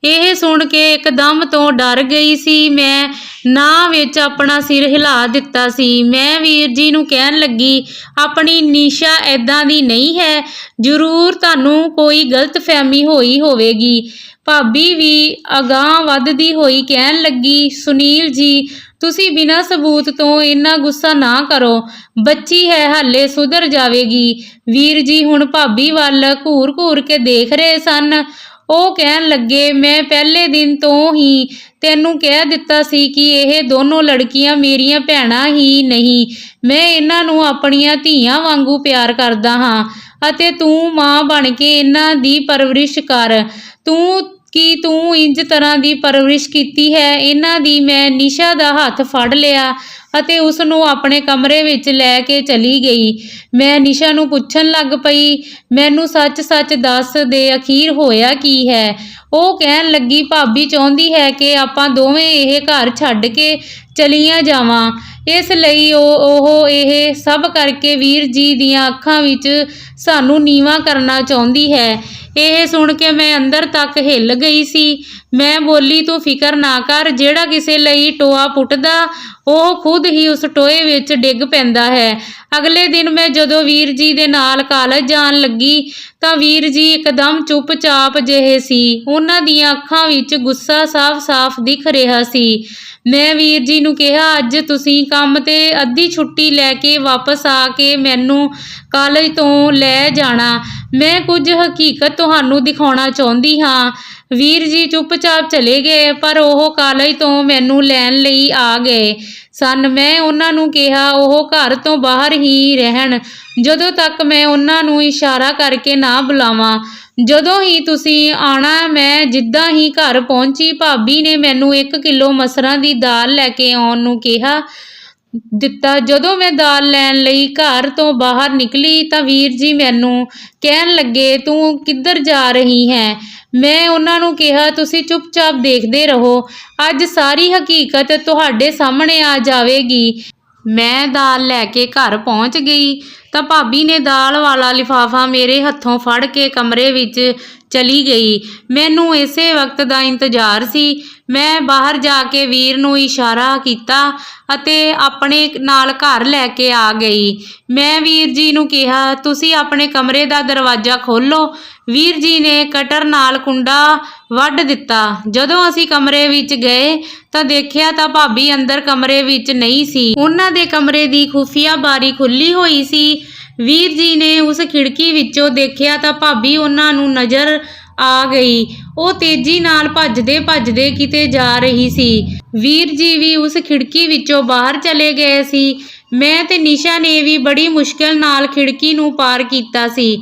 ਇਹ ਸੁਣ ਕੇ ਇੱਕਦਮ ਤੋਂ ਡਰ ਗਈ ਸੀ। ਮੈਂ ਨਾ ਵਿੱਚ ਆਪਣਾ ਸਿਰ ਹਿਲਾ ਦਿੱਤਾ ਸੀ। ਮੈਂ ਵੀਰ ਜੀ ਨੂੰ ਕਹਿਣ ਲੱਗੀ, ਆਪਣੀ ਨਿਸ਼ਾ ਐਦਾਂ ਦੀ ਨਹੀਂ ਹੈ, ਜ਼ਰੂਰ ਤੁਹਾਨੂੰ ਕੋਈ ਗਲਤਫਹਿਮੀ ਹੋਈ ਹੋਵੇਗੀ। ਭਾਬੀ ਵੀ ਅਗਾਂਹ ਵੱਧਦੀ ਹੋਈ ਕਹਿਣ ਲੱਗੀ, ਸੁਨੀਲ ਜੀ ਤੁਸੀਂ ਬਿਨਾਂ ਸਬੂਤ ਤੋਂ ਇੰਨਾ ਗੁੱਸਾ ਨਾ ਕਰੋ, ਬੱਚੀ ਹੈ ਹਾਲੇ, ਸੁਧਰ ਜਾਵੇਗੀ। ਵੀਰ ਜੀ ਹੁਣ ਭਾਬੀ ਵੱਲ ਘੂਰ-ਘੂਰ ਕੇ ਦੇਖ ਰਹੇ ਸਨ। ਉਹ ਕਹਿਣ ਲੱਗੇ, ਮੈਂ ਪਹਿਲੇ ਦਿਨ ਤੋਂ ਹੀ ਤੈਨੂੰ ਕਹਿ ਦਿੱਤਾ ਸੀ ਕਿ ਇਹ ਦੋਨੋਂ ਲੜਕੀਆਂ ਮੇਰੀਆਂ ਭੈਣਾਂ ਹੀ ਨਹੀਂ, ਮੈਂ ਇਹਨਾਂ ਨੂੰ ਆਪਣੀਆਂ ਧੀਆਂ ਵਾਂਗੂ ਪਿਆਰ ਕਰਦਾ ਹਾਂ ਅਤੇ ਤੂੰ ਮਾਂ ਬਣ ਕੇ ਇਹਨਾਂ ਦੀ ਪਰਵਰਿਸ਼ ਕਰ। ਤੂੰ ਇੰਜ ਤਰ੍ਹਾਂ ਦੀ ਪਰਵਰਿਸ਼ ਕੀਤੀ ਹੈ ਇਹਨਾਂ ਦੀ। ਮੈਂ ਨਿਸ਼ਾ ਦਾ ਹੱਥ ਫੜ ਲਿਆ ਅਤੇ ਉਸ ਨੂੰ ਆਪਣੇ ਕਮਰੇ ਵਿੱਚ ਲੈ ਕੇ ਚਲੀ ਗਈ। ਮੈਂ ਨਿਸ਼ਾ ਨੂੰ ਪੁੱਛਣ ਲੱਗ ਪਈ, ਮੈਨੂੰ ਸੱਚ-ਸੱਚ ਦੱਸ ਦੇ, ਅਖੀਰ ਹੋਇਆ ਕੀ ਹੈ? ਉਹ ਕਹਿਣ ਲੱਗੀ, ਭਾਬੀ ਚਾਹੁੰਦੀ ਹੈ ਕਿ ਆਪਾਂ ਦੋਵੇਂ ਇਹ ਘਰ ਛੱਡ ਕੇ ਚਲੀਆਂ ਜਾਵਾਂ, ਇਸ ਲਈ ਉਹ ਇਹ ਸਭ ਕਰਕੇ ਵੀਰ ਜੀ ਦੀਆਂ ਅੱਖਾਂ ਵਿੱਚ ਸਾਨੂੰ ਨੀਵਾਂ ਕਰਨਾ ਚਾਹੁੰਦੀ ਹੈ। ਇਹ ਸੁਣ ਕੇ ਮੈਂ ਅੰਦਰ ਤੱਕ ਹਿੱਲ ਗਈ ਸੀ। ਮੈਂ ਬੋਲੀ, ਤੂੰ ਫਿਕਰ ਨਾ ਕਰ, ਜਿਹੜਾ ਕਿਸੇ ਲਈ ਟੋਆ ਪੁੱਟਦਾ ਉਹ ਖੁਦ ਹੀ ਉਸ ਟੋਏ ਵਿੱਚ ਡਿੱਗ ਪੈਂਦਾ ਹੈ। ਅਗਲੇ ਦਿਨ ਮੈਂ ਜਦੋਂ ਵੀਰ ਜੀ ਦੇ ਨਾਲ ਕਾਲਜ ਜਾਣ ਲੱਗੀ ਤਾਂ ਵੀਰ ਜੀ ਇੱਕਦਮ ਚੁੱਪਚਾਪ ਜਿਹੇ ਸੀ। ਉਹਨਾਂ ਦੀਆਂ ਅੱਖਾਂ ਵਿੱਚ ਗੁੱਸਾ ਸਾਫ਼-ਸਾਫ਼ ਦਿਖ ਰਿਹਾ ਸੀ। ਮੈਂ ਵੀਰ ਜੀ ਨੂੰ ਕਿਹਾ, ਅੱਜ ਤੁਸੀਂ ਕੰਮ ਤੇ ਅੱਧੀ ਛੁੱਟੀ ਲੈ ਕੇ ਵਾਪਸ ਆ ਕੇ ਮੈਨੂੰ ਕਾਲਜ ਤੋਂ ਲੈ ਜਾਣਾ, ਮੈਂ ਕੁਝ ਹਕੀਕਤ ਤੁਹਾਨੂੰ ਦਿਖਾਉਣਾ ਚਾਹੁੰਦੀ ਹਾਂ। ਵੀਰ ਜੀ ਚੁੱਪਚਾਪ ਚਲੇ ਗਏ, ਪਰ ਉਹ ਕਾਲਜ ਤੋਂ ਮੈਨੂੰ ਲੈਣ ਲਈ ਆ ਗਏ ਸਨ। ਮੈਂ ਉਹਨਾਂ ਨੂੰ ਕਿਹਾ ਉਹ ਘਰ ਤੋਂ ਬਾਹਰ ਹੀ ਰਹਿਣ, ਜਦੋਂ ਤੱਕ ਮੈਂ ਉਹਨਾਂ ਨੂੰ ਇਸ਼ਾਰਾ ਕਰਕੇ ਨਾ ਬੁਲਾਵਾਂ। ਜਦੋਂ ਹੀ ਤੁਸੀਂ ਆਉਣਾ। ਮੈਂ ਜਿੱਦਾਂ ਹੀ ਘਰ ਪਹੁੰਚੀ, ਭਾਬੀ ਨੇ ਮੈਨੂੰ 1 ਕਿਲੋ ਮਸਰਾਂ ਦੀ ਦਾਲ ਲੈ ਕੇ ਆਉਣ ਨੂੰ ਕਿਹਾ ਦਿੱਤਾ। ਜਦੋਂ ਮੈਂ ਦਾਲ ਲੈਣ ਲਈ ਘਰ ਤੋਂ ਬਾਹਰ ਨਿਕਲੀ ਤਾਂ ਵੀਰ ਜੀ ਮੈਨੂੰ ਕਹਿਣ ਲੱਗੇ, ਤੂੰ ਕਿੱਧਰ ਜਾ ਰਹੀ ਹੈ? ਮੈਂ ਉਹਨਾਂ ਨੂੰ ਕਿਹਾ, ਤੁਸੀਂ ਚੁੱਪਚਾਪ ਦੇਖਦੇ ਰਹੋ, ਅੱਜ ਸਾਰੀ ਹਕੀਕਤ ਤੁਹਾਡੇ ਸਾਹਮਣੇ ਆ ਜਾਵੇਗੀ। ਮੈਂ ਦਾਲ ਲੈ ਕੇ ਘਰ ਪਹੁੰਚ ਗਈ ਤਾਂ ਭਾਬੀ ਨੇ ਦਾਲ ਵਾਲਾ ਲਿਫਾਫਾ ਮੇਰੇ ਹੱਥੋਂ ਫੜ ਕੇ ਕਮਰੇ ਵਿੱਚ ਚਲੀ ਗਈ। ਮੈਨੂੰ ਇਸੇ ਵਕਤ ਦਾ ਇੰਤਜ਼ਾਰ ਸੀ। ਮੈਂ ਬਾਹਰ ਜਾ ਕੇ ਵੀਰ ਨੂੰ ਇਸ਼ਾਰਾ ਕੀਤਾ ਅਤੇ ਆਪਣੇ ਨਾਲ ਘਰ ਲੈ ਕੇ ਆ ਗਈ। ਮੈਂ ਵੀਰ ਜੀ ਨੂੰ ਕਿਹਾ, ਤੁਸੀਂ ਆਪਣੇ ਕਮਰੇ ਦਾ ਦਰਵਾਜ਼ਾ ਖੋਲ੍ਹੋ। ਵੀਰ ਜੀ ਨੇ ਕਟਰ ਨਾਲ ਕੁੰਡਾ ਵੱਢ ਦਿੱਤਾ। ਜਦੋਂ ਅਸੀਂ ਕਮਰੇ ਵਿੱਚ ਗਏ ਤਾਂ ਦੇਖਿਆ ਤਾਂ ਭਾਬੀ ਅੰਦਰ ਕਮਰੇ ਵਿੱਚ ਨਹੀਂ ਸੀ। ਉਹਨਾਂ ਦੇ ਕਮਰੇ ਦੀ ਖੁਫੀਆ ਬਾਰੀ ਖੁੱਲੀ ਹੋਈ ਸੀ। ਵੀਰ ਜੀ ਨੇ ਉਸ ਖਿੜਕੀ ਵਿੱਚੋਂ ਦੇਖਿਆ ਤਾਂ ਭਾਬੀ ਉਹਨਾਂ ਨੂੰ ਨਜ਼ਰ ਆ ਗਈ। ਉਹ ਤੇਜ਼ੀ ਨਾਲ ਭੱਜਦੇ ਕਿਤੇ ਜਾ ਰਹੀ ਸੀ। ਵੀਰ ਜੀ ਵੀ ਉਸ ਖਿੜਕੀ ਵਿੱਚੋਂ ਬਾਹਰ ਚਲੇ ਗਏ ਸੀ। ਮੈਂ ਤੇ ਨਿਸ਼ਾ ਨੇ ਵੀ ਬੜੀ ਮੁਸ਼ਕਿਲ ਨਾਲ ਖਿੜਕੀ ਨੂੰ ਪਾਰ ਕੀਤਾ ਸੀ।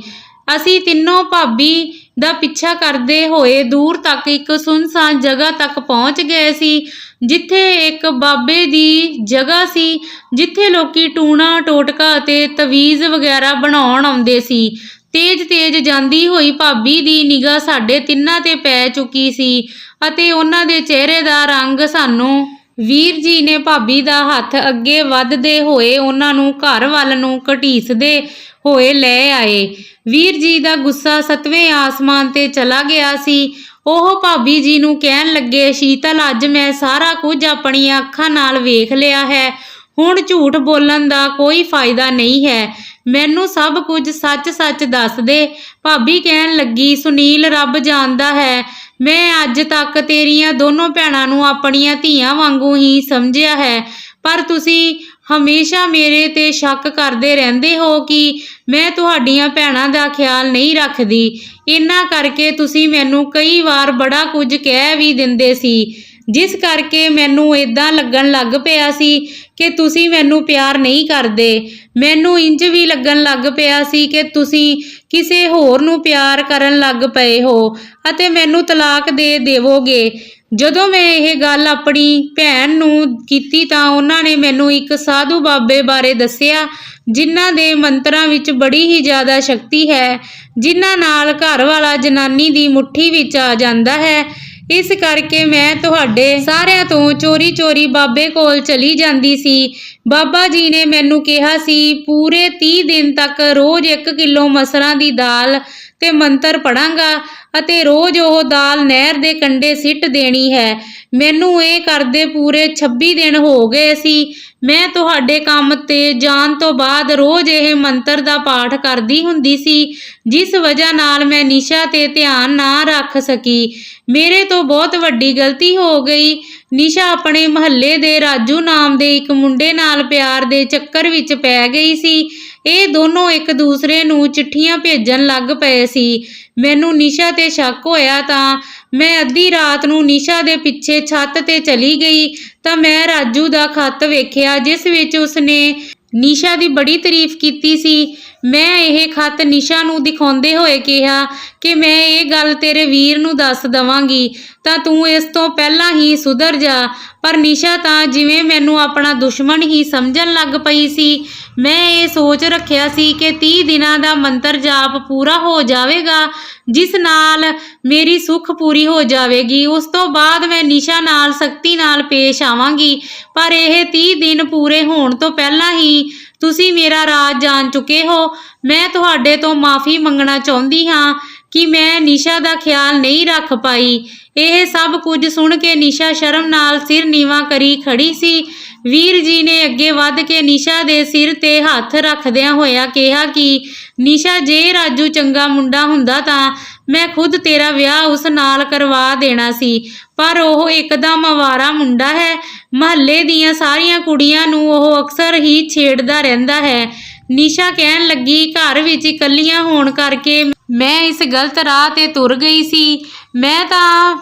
ਅਸੀਂ ਤਿੰਨੋਂ ਭਾਬੀ ਦਾ ਪਿੱਛਾ ਕਰਦੇ ਹੋਏ ਦੂਰ ਤੱਕ ਇੱਕ ਸੁੰਨਸਾਨ ਜਗ੍ਹਾ ਤੱਕ ਪਹੁੰਚ ਗਏ ਸੀ, ਜਿੱਥੇ ਇੱਕ ਬਾਬੇ ਦੀ ਜਗ੍ਹਾ ਸੀ, ਜਿੱਥੇ ਲੋਕੀ ਟੂਣਾ ਟੋਟਕਾ ਅਤੇ ਤਵੀਜ਼ ਵਗੈਰਾ ਬਣਾਉਣ ਆਉਂਦੇ ਸੀ। ਤੇਜ਼ ਜਾਂਦੀ ਹੋਈ ਭਾਬੀ ਦੀ ਨਿਗਾਹ ਸਾਡੇ ਤਿੰਨਾਂ ਤੇ ਪੈ ਚੁੱਕੀ ਸੀ ਅਤੇ ਉਹਨਾਂ ਦੇ ਚਿਹਰੇ ਦਾ ਰੰਗ ਸਾਨੂੰ। ਵੀਰ ਜੀ ਨੇ ਭਾਬੀ ਦਾ ਹੱਥ ਅੱਗੇ ਵਧਦੇ ਹੋਏ ਉਹਨਾਂ ਨੂੰ ਘਰ ਵੱਲ ਨੂੰ ਘੜੀਸਦੇ ਹੋਏ ਲੈ ਆਏ। ਵੀਰ ਜੀ ਦਾ ਗੁੱਸਾ 7ਵੇਂ ਆਸਮਾਨ ਤੇ ਚਲਾ ਗਿਆ ਸੀ। ਉਹ ਭਾਬੀ ਜੀ ਨੂੰ ਕਹਿਣ ਲੱਗੇ, ਸ਼ੀਤਲ, ਅੱਜ ਮੈਂ ਸਾਰਾ ਕੁਝ ਆਪਣੀਆਂ ਅੱਖਾਂ ਨਾਲ ਵੇਖ ਲਿਆ ਹੈ, ਹੁਣ ਝੂਠ ਬੋਲਣ ਦਾ ਕੋਈ ਫਾਇਦਾ ਨਹੀਂ ਹੈ, ਮੈਨੂੰ ਸਭ ਕੁਝ ਸੱਚ ਦੱਸ ਦੇ। ਭਾਬੀ ਕਹਿਣ ਲੱਗੀ, ਸੁਨੀਲ, ਰੱਬ ਜਾਣਦਾ ਹੈ, ਮੈਂ ਅੱਜ ਤੱਕ ਤੇਰੀਆਂ ਦੋਨੋਂ ਭੈਣਾਂ ਨੂੰ ਆਪਣੀਆਂ ਧੀਆਂ ਵਾਂਗੂ ਹੀ ਸਮਝਿਆ ਹੈ, ਪਰ ਤੁਸੀਂ ਹਮੇਸ਼ਾ ਮੇਰੇ ਤੇ ਸ਼ੱਕ ਕਰਦੇ ਰਹਿੰਦੇ ਹੋ ਕਿ ਮੈਂ ਤੁਹਾਡੀਆਂ ਭੈਣਾਂ ਦਾ ਖਿਆਲ ਨਹੀਂ ਰੱਖਦੀ। ਇੰਨਾ ਕਰਕੇ ਤੁਸੀਂ ਮੈਨੂੰ ਕਈ ਵਾਰ ਬੜਾ ਕੁਝ ਕਹਿ ਵੀ ਦਿੰਦੇ ਸੀ, ਜਿਸ ਕਰਕੇ ਮੈਨੂੰ ਇਦਾਂ ਲੱਗਣ ਲੱਗ ਪਿਆ ਸੀ ਕਿ ਤੁਸੀਂ ਮੈਨੂੰ ਪਿਆਰ ਨਹੀਂ ਕਰਦੇ। ਮੈਨੂੰ ਇੰਜ ਵੀ ਲੱਗਣ ਲੱਗ ਪਿਆ ਸੀ ਕਿ ਤੁਸੀਂ ਕਿਸੇ ਹੋਰ ਨੂੰ ਪਿਆਰ ਕਰਨ ਲੱਗ ਪਏ ਹੋ ਅਤੇ ਮੈਨੂੰ ਤਲਾਕ ਦੇ ਦੇਵੋਗੇ। ਜਦੋਂ ਮੈਂ ਇਹ ਗੱਲ ਆਪਣੀ ਭੈਣ ਨੂੰ ਕੀਤੀ ਤਾਂ ਉਹਨਾਂ ਨੇ ਮੈਨੂੰ ਇੱਕ ਸਾਧੂ ਬਾਬੇ ਬਾਰੇ ਦੱਸਿਆ, ਜਿਨ੍ਹਾਂ ਦੇ ਮੰਤਰਾਂ ਵਿੱਚ ਬੜੀ ਹੀ ਜ਼ਿਆਦਾ ਸ਼ਕਤੀ ਹੈ, ਜਿਨ੍ਹਾਂ ਨਾਲ ਘਰ ਵਾਲਾ ਜਨਾਨੀ ਦੀ ਮੁੱਠੀ ਵਿੱਚ ਆ ਜਾਂਦਾ ਹੈ। ਇਸ ਕਰਕੇ ਮੈਂ ਤੁਹਾਡੇ ਸਾਰਿਆਂ ਤੋਂ ਚੋਰੀ ਬਾਬੇ ਕੋਲ ਚਲੀ ਜਾਂਦੀ ਸੀ। ਬਾਬਾ ਜੀ ਨੇ ਮੈਨੂੰ ਕਿਹਾ ਸੀ ਪੂਰੇ 30 ਦਿਨ ਤੱਕ ਰੋਜ਼ 1 ਕਿਲੋ ਮਸਰਾਂ ਦੀ ਦਾਲ ਤੇ ਮੰਤਰ ਪੜਾਂਗਾ ਅਤੇ ਰੋਜ਼ ਉਹ ਦਾਲ ਨਹਿਰ ਦੇ ਕੰਢੇ ਸਿੱਟ ਦੇਣੀ ਹੈ। ਮੈਨੂੰ ਇਹ ਕਰਦੇ ਪੂਰੇ 26 ਦਿਨ ਹੋ ਗਏ ਸੀ। ਮੈਂ ਤੁਹਾਡੇ ਕੰਮ ਤੇ ਜਾਣ ਤੋਂ ਬਾਅਦ ਰੋਜ਼ ਇਹ ਮੰਤਰ ਦਾ ਪਾਠ ਕਰਦੀ ਹੁੰਦੀ ਸੀ, ਜਿਸ ਵਜ੍ਹਾ ਨਾਲ ਮੈਂ ਨਿਸ਼ਾ ਤੇ ਧਿਆਨ ਨਾ ਰੱਖ ਸਕੀ। ਮੇਰੇ ਤੋਂ ਬਹੁਤ ਵੱਡੀ ਗਲਤੀ ਹੋ ਗਈ। ਨਿਸ਼ਾ ਆਪਣੇ ਮਹੱਲੇ ਦੇ ਰਾਜੂ ਨਾਮ ਦੇ ਇੱਕ ਮੁੰਡੇ ਨਾਲ ਪਿਆਰ ਦੇ ਚੱਕਰ ਵਿੱਚ ਪੈ ਗਈ ਸੀ। ਇਹ ਦੋਨੋਂ ਇੱਕ ਦੂਸਰੇ ਨੂੰ ਚਿੱਠੀਆਂ ਭੇਜਣ ਲੱਗ ਪਏ ਸੀ। ਮੈਨੂੰ ਨਿਸ਼ਾ ਤੇ ਸ਼ੱਕ ਹੋਇਆ ਤਾਂ ਮੈਂ ਅੱਧੀ ਰਾਤ ਨੂੰ ਨਿਸ਼ਾ ਦੇ ਪਿੱਛੇ ਛੱਤ ਤੇ ਚਲੀ ਗਈ ਤਾਂ ਮੈਂ ਰਾਜੂ ਦਾ ਖੱਤ ਵੇਖਿਆ, ਜਿਸ ਵਿੱਚ ਉਸਨੇ ਨਿਸ਼ਾ ਦੀ ਬੜੀ ਤਾਰੀਫ ਕੀਤੀ ਸੀ। ਮੈਂ ਇਹ ਖੱਤ ਨਿਸ਼ਾ ਨੂੰ ਦਿਖਾਉਂਦੇ ਹੋਏ ਕਿਹਾ ਕਿ ਮੈਂ ਇਹ ਗੱਲ ਤੇਰੇ ਵੀਰ ਨੂੰ ਦੱਸ ਦਵਾਂਗੀ ਤਾਂ ਤੂੰ ਇਸ ਤੋਂ ਪਹਿਲਾਂ ਹੀ ਸੁਧਰ ਜਾ। ਪਰ ਨਿਸ਼ਾ ਤਾਂ ਜਿਵੇਂ ਮੈਨੂੰ ਆਪਣਾ ਦੁਸ਼ਮਣ ਹੀ ਸਮਝਣ ਲੱਗ ਪਈ ਸੀ। ਮੈਂ ਇਹ ਸੋਚ ਰੱਖਿਆ ਸੀ ਕਿ 30 ਦਿਨਾਂ ਦਾ ਮੰਤਰ ਜਾਪ ਪੂਰਾ ਹੋ ਜਾਵੇਗਾ, ਜਿਸ ਨਾਲ ਮੇਰੀ ਸੁੱਖ ਪੂਰੀ ਹੋ ਜਾਵੇਗੀ। ਉਸ ਤੋਂ ਬਾਅਦ ਮੈਂ ਨਿਸ਼ਾ ਨਾਲ ਸਖਤੀ ਨਾਲ ਪੇਸ਼ ਆਵਾਂਗੀ। ਪਰ ਇਹ 30 ਦਿਨ ਪੂਰੇ ਹੋਣ ਤੋਂ ਪਹਿਲਾਂ ਹੀ ਤੁਸੀਂ ਮੇਰਾ ਰਾਜ ਜਾਣ ਚੁੱਕੇ ਹੋ। ਮੈਂ ਤੁਹਾਡੇ ਤੋਂ ਮਾਫੀ ਮੰਗਣਾ ਚਾਹੁੰਦੀ ਹਾਂ ਕਿ ਮੈਂ ਨਿਸ਼ਾ ਦਾ ਖਿਆਲ ਨਹੀਂ ਰੱਖ ਪਾਈ। ਇਹ ਸਭ ਕੁਝ ਸੁਣ ਕੇ ਨਿਸ਼ਾ ਸ਼ਰਮ ਨਾਲ ਸਿਰ ਨੀਵਾਂ ਕਰੀ ਖੜੀ ਸੀ। ਵੀਰ ਜੀ ਨੇ ਅੱਗੇ ਵੱਧ ਕੇ ਨਿਸ਼ਾ ਦੇ ਸਿਰ ਤੇ ਹੱਥ ਰੱਖਦਿਆਂ ਹੋਇਆ ਕਿਹਾ ਕਿ ਨਿਸ਼ਾ, ਜੇ ਰਾਜੂ ਚੰਗਾ ਮੁੰਡਾ ਹੁੰਦਾ ਤਾਂ ਮੈਂ ਖੁਦ ਤੇਰਾ ਵਿਆਹ ਉਸ ਨਾਲ ਕਰਵਾ ਦੇਣਾ ਸੀ, ਪਰ ਉਹ ਇੱਕਦਮ ਅਵਾਰਾ ਮੁੰਡਾ ਹੈ। ਮਹੱਲੇ ਦੀਆਂ ਸਾਰੀਆਂ ਕੁੜੀਆਂ ਨੂੰ ਉਹ ਅਕਸਰ ਹੀ ਛੇੜਦਾ ਰਹਿੰਦਾ ਹੈ। ਨਿਸ਼ਾ ਕਹਿਣ ਲੱਗੀ, ਘਰ ਵਿੱਚ ਇਕੱਲੀਆਂ ਹੋਣ ਕਰਕੇ ਮੈਂ ਇਸ ਗਲਤ ਰਾਹ ਤੇ ਤੁਰ ਗਈ ਸੀ। ਮੈਂ ਤਾਂ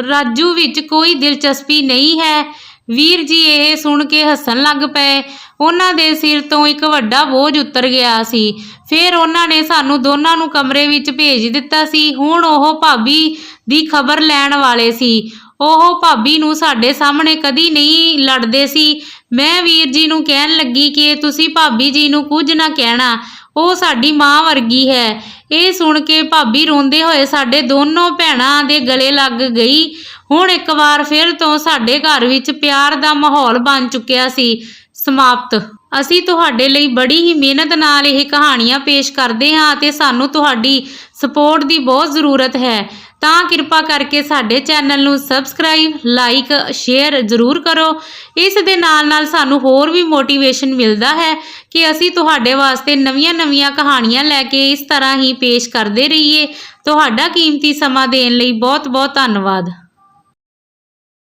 ਰਾਜੂ ਵਿੱਚ ਕੋਈ ਦਿਲਚਸਪੀ ਨਹੀਂ ਹੈ। ਵੀਰ ਜੀ ਇਹ ਸੁਣ ਕੇ ਹੱਸਣ ਲੱਗ ਪਏ। ਉਹਨਾਂ ਦੇ ਸਿਰ ਤੋਂ ਇੱਕ ਵੱਡਾ ਬੋਝ ਉਤਰ ਗਿਆ ਸੀ। ਫਿਰ ਉਹਨਾਂ ਨੇ ਸਾਨੂੰ ਦੋਨਾਂ ਨੂੰ ਕਮਰੇ ਵਿੱਚ ਭੇਜ ਦਿੱਤਾ ਸੀ। ਹੁਣ ਉਹ ਭਾਬੀ ਦੀ ਖਬਰ ਲੈਣ ਵਾਲੇ ਸੀ। ਉਹ ਭਾਬੀ ਨੂੰ ਸਾਡੇ ਸਾਹਮਣੇ ਕਦੀ ਨਹੀਂ ਲੜਦੇ ਸੀ। ਮੈਂ ਵੀਰ ਜੀ ਨੂੰ ਕਹਿਣ ਲੱਗੀ ਕਿ ਤੁਸੀਂ ਭਾਬੀ ਜੀ ਨੂੰ ਕੁਝ ਨਾ ਕਹਿਣਾ, ਉਹ ਸਾਡੀ ਮਾਂ ਵਰਗੀ ਹੈ। ਇਹ ਸੁਣ ਕੇ ਭਾਬੀ ਰੋਂਦੇ ਹੋਏ ਸਾਡੇ ਦੋਨੋਂ ਭੈਣਾਂ ਦੇ ਗਲੇ ਲੱਗ ਗਈ। ਹੁਣ ਇੱਕ ਵਾਰ ਫਿਰ ਤੋਂ ਸਾਡੇ ਘਰ ਵਿੱਚ ਪਿਆਰ ਦਾ ਮਾਹੌਲ ਬਣ ਚੁੱਕਿਆ ਸੀ। ਸਮਾਪਤ। ਅਸੀਂ ਤੁਹਾਡੇ ਲਈ ਬੜੀ ਹੀ ਮਿਹਨਤ ਨਾਲ ਇਹ ਕਹਾਣੀਆਂ ਪੇਸ਼ ਕਰਦੇ ਹਾਂ ਅਤੇ ਸਾਨੂੰ ਤੁਹਾਡੀ ਸਪੋਰਟ ਦੀ ਬਹੁਤ ਜ਼ਰੂਰਤ ਹੈ। ਤਾਂ ਕਿਰਪਾ ਕਰਕੇ ਸਾਡੇ ਚੈਨਲ ਨੂੰ ਸਬਸਕ੍ਰਾਈਬ, ਲਾਈਕ, ਸ਼ੇਅਰ ਜ਼ਰੂਰ ਕਰੋ। ਇਸ ਦੇ ਨਾਲ ਸਾਨੂੰ ਹੋਰ ਵੀ ਮੋਟੀਵੇਸ਼ਨ ਮਿਲਦਾ ਹੈ ਕਿ ਅਸੀਂ ਤੁਹਾਡੇ ਵਾਸਤੇ ਨਵੀਆਂ ਕਹਾਣੀਆਂ ਲੈ ਕੇ ਇਸ ਤਰ੍ਹਾਂ ਹੀ ਪੇਸ਼ ਕਰਦੇ ਰਹੀਏ। ਤੁਹਾਡਾ ਕੀਮਤੀ ਸਮਾਂ ਦੇਣ ਲਈ ਬਹੁਤ ਬਹੁਤ ਧੰਨਵਾਦ।